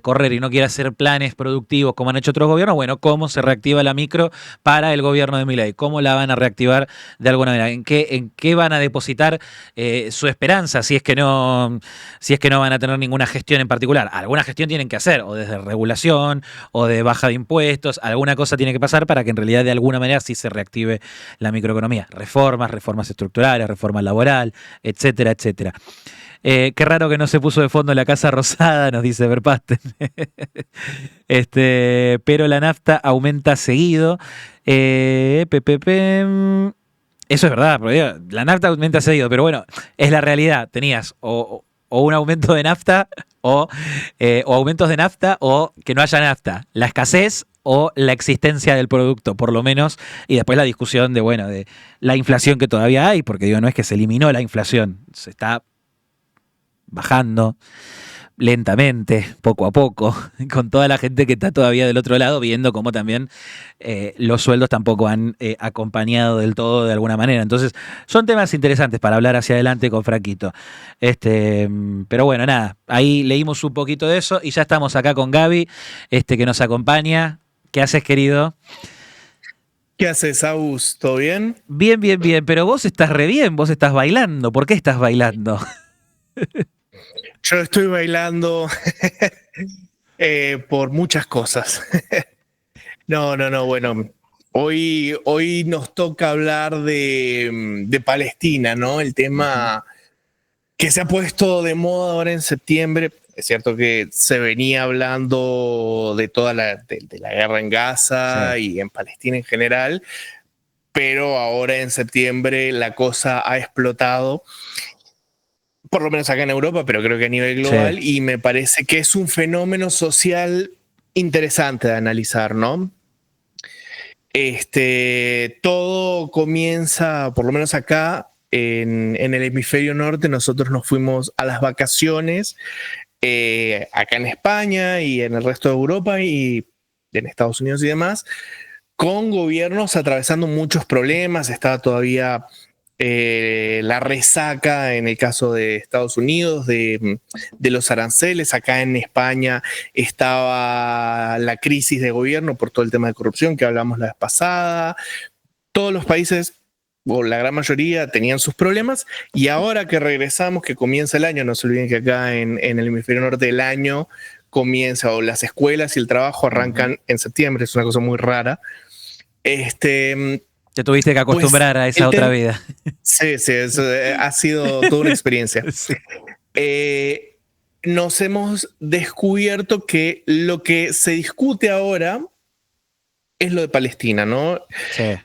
correr y no quiere hacer planes productivos como han hecho otros gobiernos, bueno, cómo se reactiva la micro para el gobierno de Milei, cómo la van a reactivar de alguna manera, en qué van a depositar su esperanza, si es que no van a tener ninguna gestión en particular. Alguna gestión tienen que hacer, o desde regulación, o de baja de impuestos, alguna cosa tiene que pasar para que en realidad de alguna manera sí se reactive la microeconomía, reformas estructurales, reforma laboral, etcétera, etcétera. Qué raro que no se puso de fondo la Casa Rosada, nos dice Verpasten. Pero la nafta aumenta seguido. Eso es verdad, porque la nafta aumenta seguido, pero bueno, es la realidad. Tenías o un aumento de nafta o aumentos de nafta o que no haya nafta. La escasez o la existencia del producto, por lo menos, y después la discusión de la inflación que todavía hay, porque no es que se eliminó la inflación, se está bajando lentamente, poco a poco, con toda la gente que está todavía del otro lado, viendo cómo también los sueldos tampoco han acompañado del todo de alguna manera. Entonces, son temas interesantes para hablar hacia adelante con Franquito. Pero bueno, nada, ahí leímos un poquito de eso y ya estamos acá con Gaby, que nos acompaña. ¿Qué haces, querido? ¿Qué haces, Agus? ¿Todo bien? Bien, bien, bien, pero vos estás re bien, vos estás bailando. ¿Por qué estás bailando? Yo estoy bailando por muchas cosas. No, bueno. Hoy nos toca hablar de Palestina, ¿no? El tema que se ha puesto de moda ahora en septiembre. Es cierto que se venía hablando de toda la guerra en Gaza y en Palestina en general, pero ahora en septiembre la cosa ha explotado, por lo menos acá en Europa, pero creo que a nivel global, y me parece que es un fenómeno social interesante de analizar, ¿no? Todo comienza, por lo menos acá, en el hemisferio norte. Nosotros nos fuimos a las vacaciones acá en España y en el resto de Europa y en Estados Unidos y demás, con gobiernos atravesando muchos problemas. Estaba todavía la resaca en el caso de Estados Unidos de los aranceles. Acá en España estaba la crisis de gobierno por todo el tema de corrupción que hablamos la vez pasada. Todos los países, o la gran mayoría, tenían sus problemas, y ahora que regresamos, que comienza el año, no se olviden que acá en el hemisferio norte el año comienza, o las escuelas y el trabajo arrancan en septiembre, es una cosa muy rara. Te tuviste que acostumbrar a esa otra vida. Sí, eso ha sido toda una experiencia. Sí. Nos hemos descubierto que lo que se discute ahora es lo de Palestina, ¿no? Sí.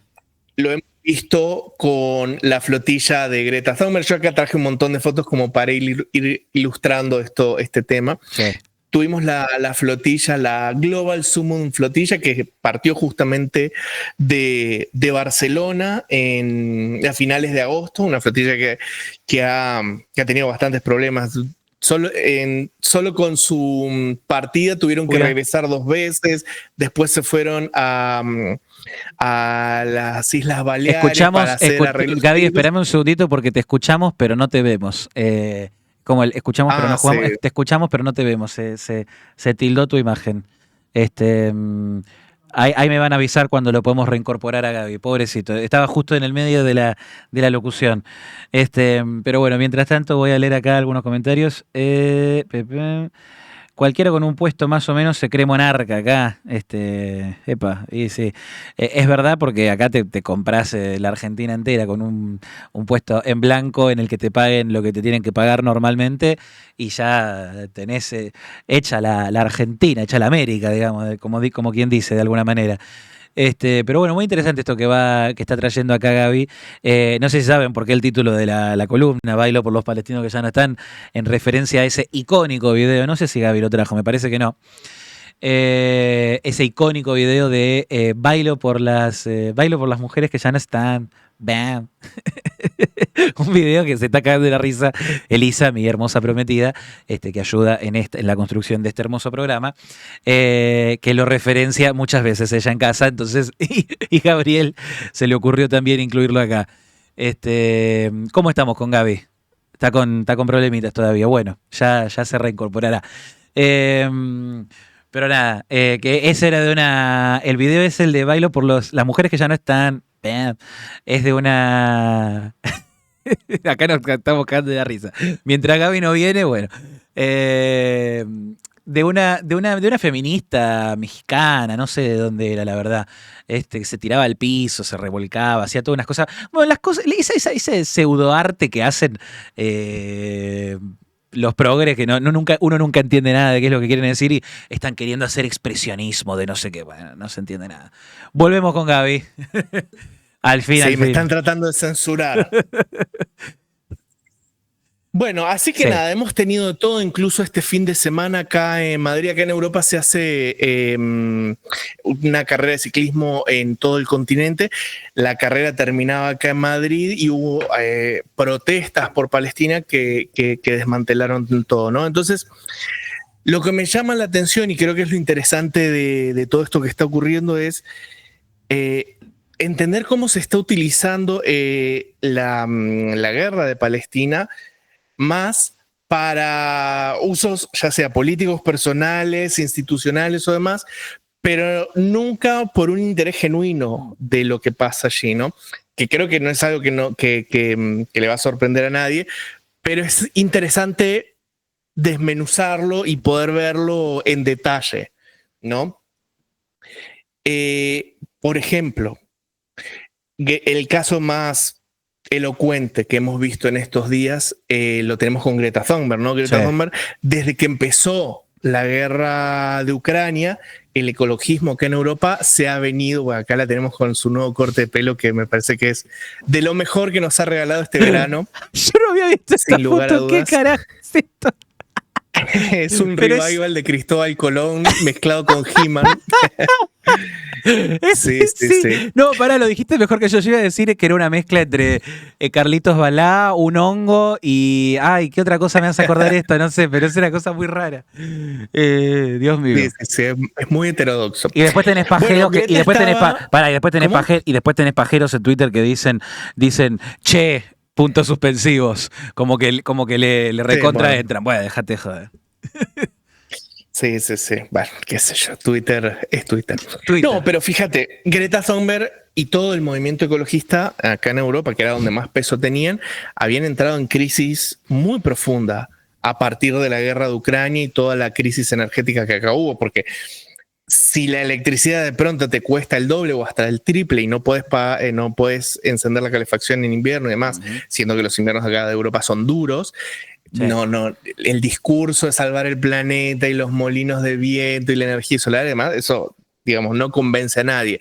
Lo hemos visto con la flotilla de Greta Thunberg. Yo acá traje un montón de fotos como para ir ilustrando este tema. Sí. Tuvimos la flotilla, la Global Summum Flotilla, que partió justamente de Barcelona a finales de agosto, una flotilla que ha tenido bastantes problemas. Solo con su partida tuvieron que regresar 2 veces, después se fueron a las Islas Baleares. Escuchamos, para hacer arreglos. Gaby, espérame un segundito porque te escuchamos pero no te vemos. Escuchamos pero no jugamos, sí. Te escuchamos pero no te vemos, se tildó tu imagen. Ahí me van a avisar cuando lo podemos reincorporar a Gaby, pobrecito. Estaba justo en el medio de la locución. Pero bueno, mientras tanto voy a leer acá algunos comentarios. Cualquiera con un puesto más o menos se cree monarca acá. Y sí. Es verdad, porque acá te compras la Argentina entera con un puesto en blanco en el que te paguen lo que te tienen que pagar normalmente y ya tenés hecha la Argentina, hecha la América, digamos, como quien dice, de alguna manera. Pero bueno, muy interesante esto que está trayendo acá Gaby. No sé si saben por qué el título de la columna, Bailo por los palestinos que ya no están, en referencia a ese icónico video. No sé si Gaby lo trajo, me parece que no. Ese icónico video de bailo por las mujeres que ya no están. Bam. Un video que se está cagando de la risa Elisa, mi hermosa prometida, que ayuda en la construcción de este hermoso programa, que lo referencia muchas veces ella en casa, entonces, y Gabriel se le ocurrió también incluirlo acá. ¿Cómo estamos con Gaby? Está con problemitas todavía. Bueno, ya se reincorporará. Pero nada, que ese era el video es el de bailo por las mujeres que ya no están. Es de una... Acá nos estamos cagando de la risa. Mientras Gaby no viene, bueno. De una feminista mexicana, no sé de dónde era, la verdad. Que se tiraba al piso, se revolcaba, hacía todas unas cosas. Bueno, las cosas, ese pseudoarte que hacen los progres, que uno nunca entiende nada de qué es lo que quieren decir y están queriendo hacer expresionismo de no sé qué. Bueno, no se entiende nada. Volvemos con Gaby. Al fin. Me están tratando de censurar. Bueno, así que nada, hemos tenido de todo, incluso este fin de semana acá en Madrid, acá en Europa se hace una carrera de ciclismo en todo el continente. La carrera terminaba acá en Madrid y hubo protestas por Palestina que desmantelaron todo, ¿no? Entonces, lo que me llama la atención y creo que es lo interesante de todo esto que está ocurriendo es entender cómo se está utilizando la guerra de Palestina más para usos ya sea políticos, personales, institucionales o demás, pero nunca por un interés genuino de lo que pasa allí, ¿no? Que creo que no es algo que le va a sorprender a nadie, pero es interesante desmenuzarlo y poder verlo en detalle, ¿no? Por ejemplo, el caso más elocuente que hemos visto en estos días lo tenemos con Greta Thunberg, ¿no? Greta Thunberg, desde que empezó la guerra de Ucrania, el ecologismo acá en Europa se ha venido, bueno, acá la tenemos con su nuevo corte de pelo que me parece que es de lo mejor que nos ha regalado este verano. Yo no había visto esta foto, ¿qué carajo es esto? Es un revival de Cristóbal Colón mezclado con He-Man. Sí. No, pará, lo dijiste mejor que yo. Yo iba a decir que era una mezcla entre Carlitos Balá, un hongo y... Ay, ¿qué otra cosa me hace acordar esto? No sé, pero es una cosa muy rara. Dios mío. Sí, es muy heterodoxo. Y después tenés pajeros y después tenés pajeros en Twitter que dicen che, puntos suspensivos, como que le recontra entran. Bueno, déjate joder. Sí. Bueno, qué sé yo, Twitter es Twitter. No, pero fíjate, Greta Thunberg y todo el movimiento ecologista acá en Europa, que era donde más peso tenían, habían entrado en crisis muy profunda a partir de la guerra de Ucrania y toda la crisis energética que acá hubo, porque si la electricidad de pronto te cuesta el doble o hasta el triple y no puedes encender la calefacción en invierno y demás, siendo que los inviernos acá de Europa son duros, el discurso de salvar el planeta y los molinos de viento y la energía solar y demás, eso, digamos, no convence a nadie.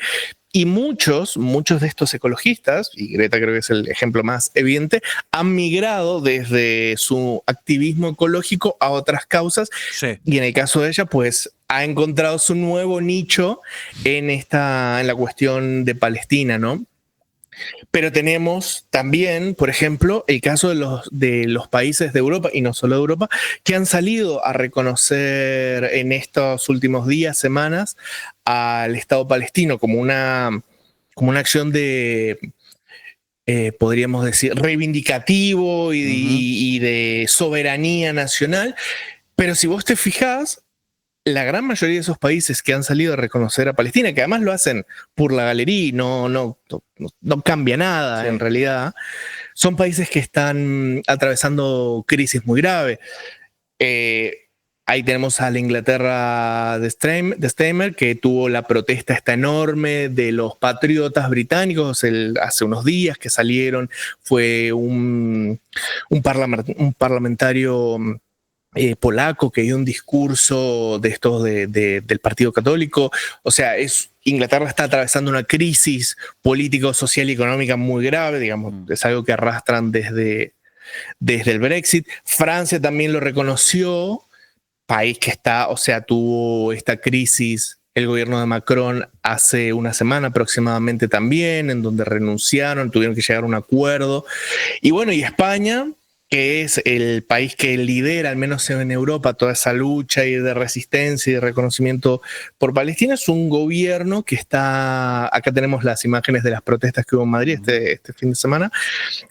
Y muchos de estos ecologistas, y Greta creo que es el ejemplo más evidente, han migrado desde su activismo ecológico a otras causas. Sí. Y en el caso de ella, pues ha encontrado su nuevo nicho en la cuestión de Palestina, ¿no? Pero tenemos también, por ejemplo, el caso de los países de Europa, y no solo de Europa, que han salido a reconocer en estos últimos días, semanas, al Estado palestino como una acción de, podríamos decir, reivindicativo y de soberanía nacional. Pero si vos te fijás, la gran mayoría de esos países que han salido a reconocer a Palestina, que además lo hacen por la galería, no cambia nada en realidad, son países que están atravesando crisis muy graves. Ahí tenemos a la Inglaterra de Starmer, que tuvo la protesta esta enorme de los patriotas británicos hace unos días que salieron. Fue un parlamentario polaco que dio un discurso de estos del Partido Católico. O sea, Inglaterra está atravesando una crisis político, social y económica muy grave, digamos, es algo que arrastran desde el Brexit. Francia también lo reconoció, país que tuvo esta crisis, el gobierno de Macron hace una semana aproximadamente también, en donde renunciaron, tuvieron que llegar a un acuerdo. Y bueno, y España, que es el país que lidera, al menos en Europa, toda esa lucha y de resistencia y de reconocimiento por Palestina, es un gobierno que está, acá tenemos las imágenes de las protestas que hubo en Madrid este fin de semana,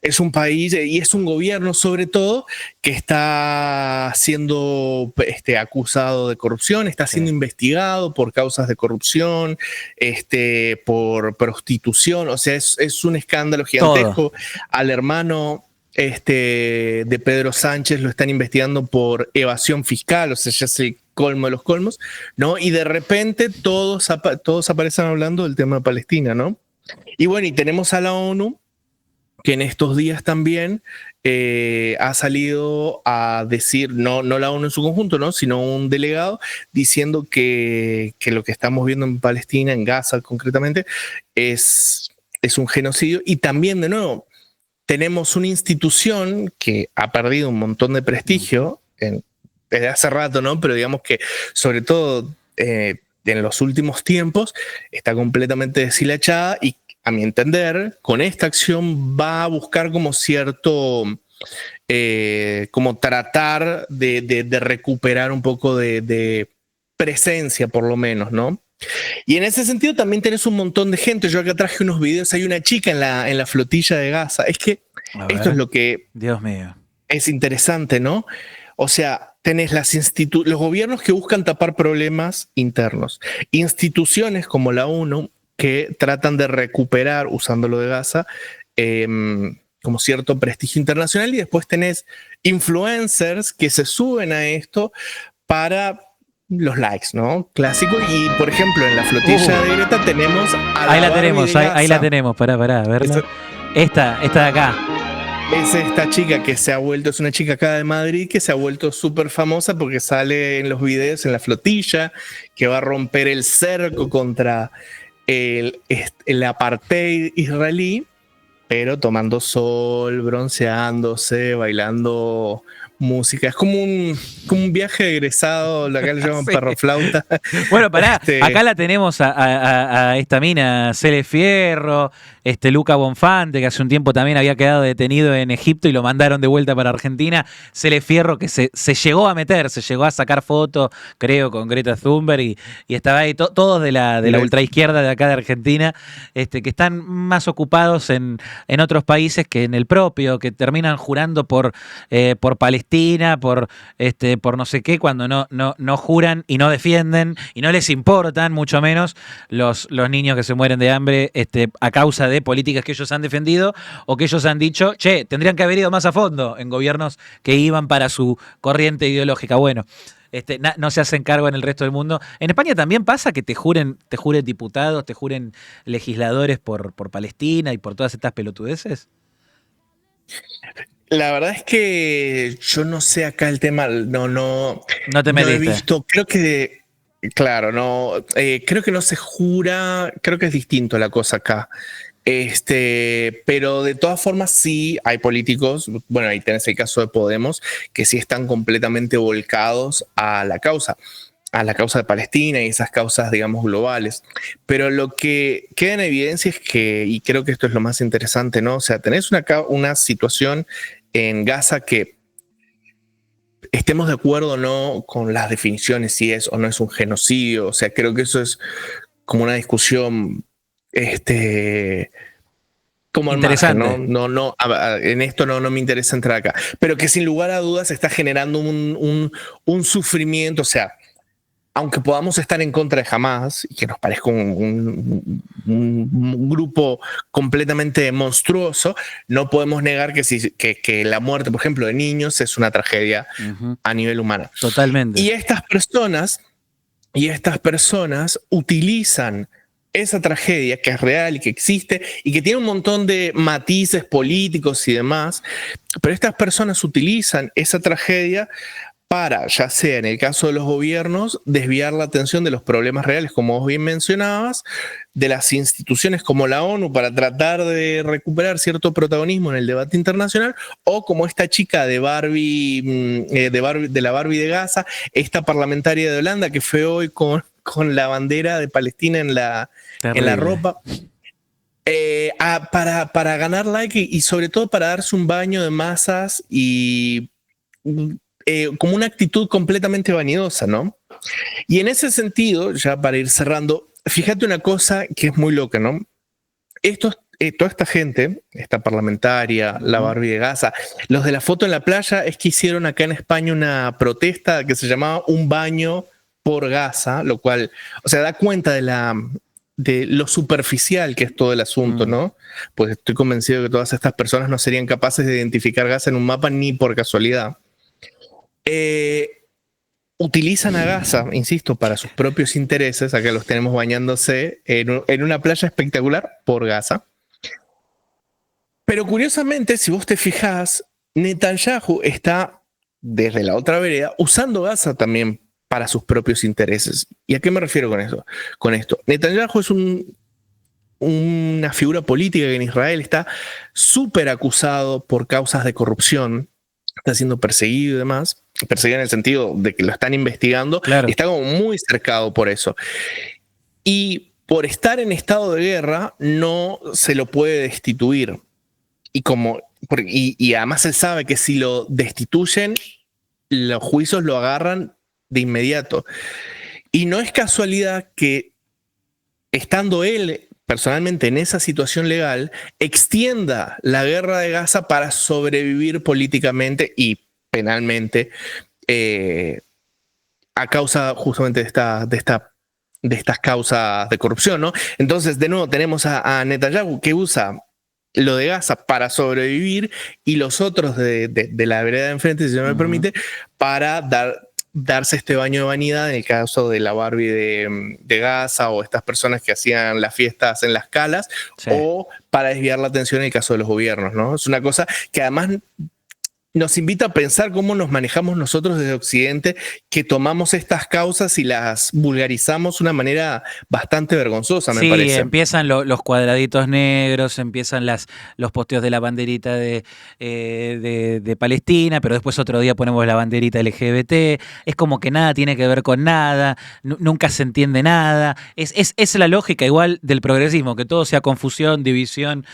es un país y es un gobierno sobre todo que está siendo acusado de corrupción, está siendo investigado por causas de corrupción, por prostitución, o sea, es un escándalo gigantesco. Al hermano de Pedro Sánchez lo están investigando por evasión fiscal, o sea, ya es el colmo de los colmos, ¿no? Y de repente todos aparecen hablando del tema de Palestina, ¿no? Y bueno, y tenemos a la ONU, que en estos días también ha salido a decir, no la ONU en su conjunto, ¿no? Sino un delegado diciendo que lo que estamos viendo en Palestina, en Gaza concretamente, es un genocidio. Y también, de nuevo, tenemos una institución que ha perdido un montón de prestigio desde hace rato, ¿no? Pero digamos que, sobre todo en los últimos tiempos, está completamente deshilachada y, a mi entender, con esta acción va a buscar como cierto, como tratar de recuperar un poco de presencia, por lo menos, ¿no? Y en ese sentido también tenés un montón de gente. Yo acá traje unos videos, hay una chica en la flotilla de Gaza. Es que esto es lo que Dios mío, es interesante, ¿no? O sea, tenés los gobiernos que buscan tapar problemas internos, instituciones como la ONU que tratan de recuperar, usando lo de Gaza, como cierto prestigio internacional, y después tenés influencers que se suben a esto para los likes, ¿no? Clásico. Y, por ejemplo, en la flotilla de Greta tenemos a ahí la tenemos, ahí la tenemos, pará, a verla. Esta de acá. Es esta chica que es una chica acá de Madrid que se ha vuelto súper famosa porque sale en los videos en la flotilla, que va a romper el cerco contra el apartheid israelí, pero tomando sol, bronceándose, bailando música. Es como un viaje de egresado, acá le llaman perro flauta. Bueno, pará, acá la tenemos a esta mina, Cele Fierro, Luca Bonfante, que hace un tiempo también había quedado detenido en Egipto y lo mandaron de vuelta para Argentina. Cele Fierro, que se llegó a meter, se llegó a sacar fotos, creo, con Greta Thunberg, y estaba ahí todos de la ultraizquierda de acá de Argentina, que están más ocupados en otros países que en el propio, que terminan jurando por Palestina, por no sé qué, cuando no juran y no defienden y no les importan, mucho menos los niños que se mueren de hambre a causa de políticas que ellos han defendido o que ellos han dicho, tendrían que haber ido más a fondo en gobiernos que iban para su corriente ideológica. Bueno, no se hacen cargo en el resto del mundo. En España también pasa que te juren diputados, te juren legisladores por Palestina y por todas estas pelotudeces. La verdad es que yo no sé acá el tema, no te metiste. He visto, creo que, claro, creo que no se jura, creo que es distinto la cosa acá. Pero de todas formas sí hay políticos, bueno, ahí tenés el caso de Podemos, que sí están completamente volcados a la causa de Palestina y esas causas, digamos, globales. Pero lo que queda en evidencia es que, y creo que esto es lo más interesante, ¿no? O sea, tenés una situación en Gaza que, estemos de acuerdo o no con las definiciones, si es o no es un genocidio, o sea, creo que eso es como una discusión como interesante, ¿no? En esto no me interesa entrar acá, pero que sin lugar a dudas está generando un sufrimiento, o sea, aunque podamos estar en contra de Hamas y que nos parezca un grupo completamente monstruoso, no podemos negar que la muerte, por ejemplo, de niños es una tragedia a nivel humano. Totalmente. Y estas personas utilizan esa tragedia que es real y que existe y que tiene un montón de matices políticos y demás, pero estas personas utilizan esa tragedia para, ya sea en el caso de los gobiernos, desviar la atención de los problemas reales, como vos bien mencionabas, de las instituciones como la ONU para tratar de recuperar cierto protagonismo en el debate internacional, o como esta chica de la Barbie de Gaza, esta parlamentaria de Holanda que fue hoy con la bandera de Palestina en la ropa. Para ganar like y sobre todo para darse un baño de masas y como una actitud completamente vanidosa, ¿no? Y en ese sentido, ya para ir cerrando, fíjate una cosa que es muy loca, ¿no? Toda esta gente, esta parlamentaria, la Barbie de Gaza, los de la foto en la playa, es que hicieron acá en España una protesta que se llamaba Un baño por Gaza, lo cual, o sea, da cuenta de lo superficial que es todo el asunto, ¿no? Pues estoy convencido de que todas estas personas no serían capaces de identificar Gaza en un mapa ni por casualidad. Utilizan a Gaza, insisto, para sus propios intereses. Acá los tenemos bañándose en una playa espectacular por Gaza. Pero curiosamente, si vos te fijás, Netanyahu está desde la otra vereda usando Gaza también para sus propios intereses. ¿Y a qué me refiero con esto? Netanyahu es una figura política que en Israel está súper acusado por causas de corrupción, está siendo perseguido y demás. Perseguido en el sentido de que lo están investigando, claro. Está como muy cercado por eso. Y por estar en estado de guerra no se lo puede destituir. Y además él sabe que si lo destituyen, los juicios lo agarran de inmediato. Y no es casualidad que, estando él personalmente en esa situación legal, extienda la guerra de Gaza para sobrevivir políticamente y penalmente a causa justamente de estas causas de corrupción, ¿no? Entonces, de nuevo, tenemos a Netanyahu que usa lo de Gaza para sobrevivir y los otros de la vereda de enfrente, si no me permite, para darse este baño de vanidad en el caso de la Barbie de Gaza o estas personas que hacían las fiestas en las calas, sí, o para desviar la atención en el caso de los gobiernos, ¿no? Es una cosa que además nos invita a pensar cómo nos manejamos nosotros desde Occidente, que tomamos estas causas y las vulgarizamos de una manera bastante vergonzosa, me parece. Sí, empiezan los cuadraditos negros, empiezan los posteos de la banderita de Palestina, pero después otro día ponemos la banderita LGBT. Es como que nada tiene que ver con nada, nunca se entiende nada. Es la lógica igual del progresismo, que todo sea confusión, división,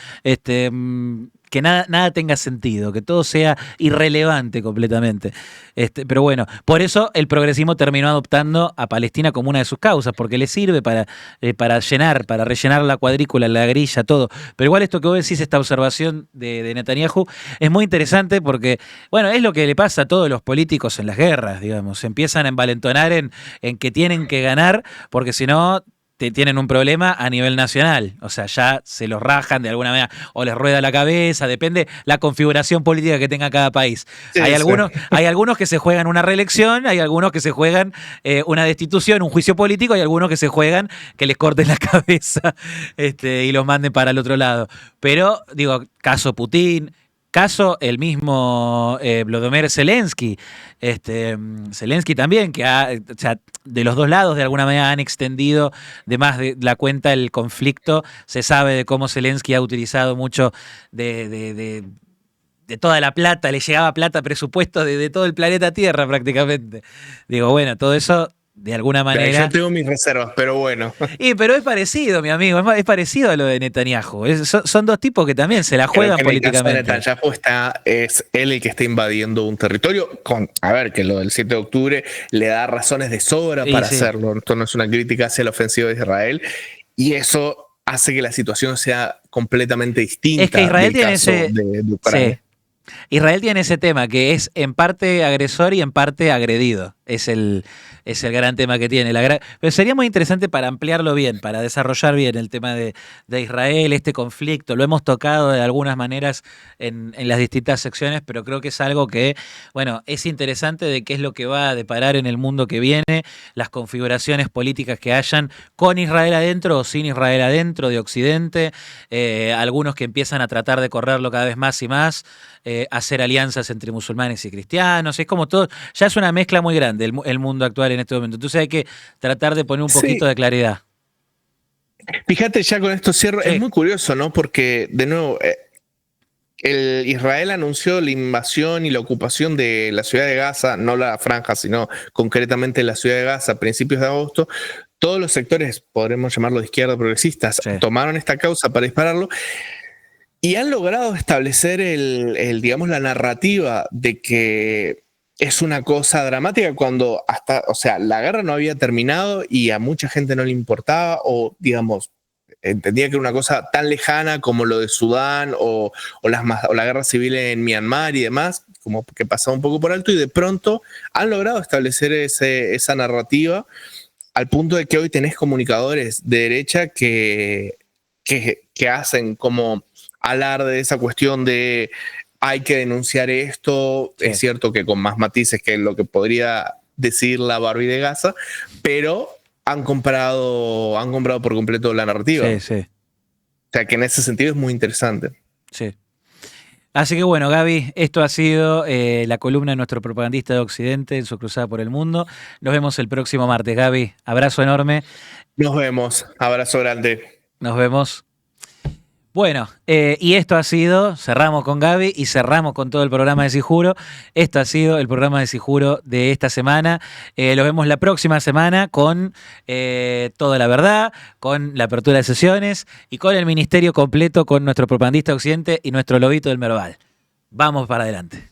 que nada tenga sentido, que todo sea irrelevante completamente. Pero bueno, por eso el progresismo terminó adoptando a Palestina como una de sus causas, porque le sirve para rellenar la cuadrícula, la grilla, todo. Pero igual esto que vos decís, esta observación de Netanyahu, es muy interesante porque, bueno, es lo que le pasa a todos los políticos en las guerras, digamos. Se empiezan a envalentonar en que tienen que ganar, porque si no tienen un problema a nivel nacional, o sea, ya se los rajan de alguna manera, o les rueda la cabeza, depende la configuración política que tenga cada país. Sí, hay algunos que se juegan una reelección, hay algunos que se juegan una destitución, un juicio político, hay algunos que se juegan que les corten la cabeza y los manden para el otro lado. Pero, digo, caso Putin, caso el mismo Volodymyr Zelensky. Zelensky también, que o sea, de los dos lados de alguna manera han extendido de más de la cuenta el conflicto. Se sabe de cómo Zelensky ha utilizado mucho de toda la plata, le llegaba plata, presupuesto de todo el planeta Tierra prácticamente. Digo, bueno, todo eso de alguna manera. Yo tengo mis reservas, pero bueno. Pero es parecido, mi amigo, es parecido a lo de Netanyahu. Son dos tipos que también se la juegan políticamente. Netanyahu es él el que está invadiendo un territorio, que lo del 7 de octubre le da razones de sobra para hacerlo. Esto no es una crítica hacia la ofensiva de Israel, y eso hace que la situación sea completamente distinta. Es que Israel tiene de Ucrania. Sí. Israel tiene ese tema que es en parte agresor y en parte agredido. es el gran tema que tiene. Pero sería muy interesante para ampliarlo bien, para desarrollar bien el tema de Israel, este conflicto. Lo hemos tocado de algunas maneras en las distintas secciones, pero creo que es algo que, bueno, es interesante de qué es lo que va a deparar en el mundo que viene, las configuraciones políticas que hayan con Israel adentro o sin Israel adentro de Occidente, algunos que empiezan a tratar de correrlo cada vez más y más, hacer alianzas entre musulmanes y cristianos. Es como todo, ya es una mezcla muy grande el mundo actual en este momento. Entonces hay que tratar de poner un poquito de claridad. Fíjate, ya con esto cierro, Sí. es muy curioso, ¿no? Porque, de nuevo, Israel anunció la invasión y la ocupación de la ciudad de Gaza, no la franja, sino concretamente la ciudad de Gaza a principios de agosto. Todos los sectores, podremos llamarlo de izquierda progresistas, tomaron esta causa para dispararlo y han logrado establecer digamos, la narrativa de que es una cosa dramática cuando o sea, la guerra no había terminado y a mucha gente no le importaba, o digamos, entendía que era una cosa tan lejana como lo de Sudán o la guerra civil en Myanmar y demás, como que pasaba un poco por alto, y de pronto han logrado establecer esa narrativa al punto de que hoy tenés comunicadores de derecha que hacen como alarde de esa cuestión de hay que denunciar esto. Sí. Es cierto que con más matices que lo que podría decir la Barbie de Gaza, pero han comprado por completo la narrativa. Sí, sí. O sea que en ese sentido es muy interesante. Sí. Así que bueno, Gaby, esto ha sido la columna de nuestro propagandista de Occidente en su cruzada por el mundo. Nos vemos el próximo martes, Gaby. Abrazo enorme. Nos vemos. Abrazo grande. Nos vemos. Bueno, y esto ha sido, cerramos con Gaby y cerramos con todo el programa de Sijuro. Esto ha sido el programa de Sijuro de esta semana. Los vemos la próxima semana con toda la verdad, con la apertura de sesiones y con el ministerio completo, con nuestro propagandista Occidente y nuestro lobito del Merval. Vamos para adelante.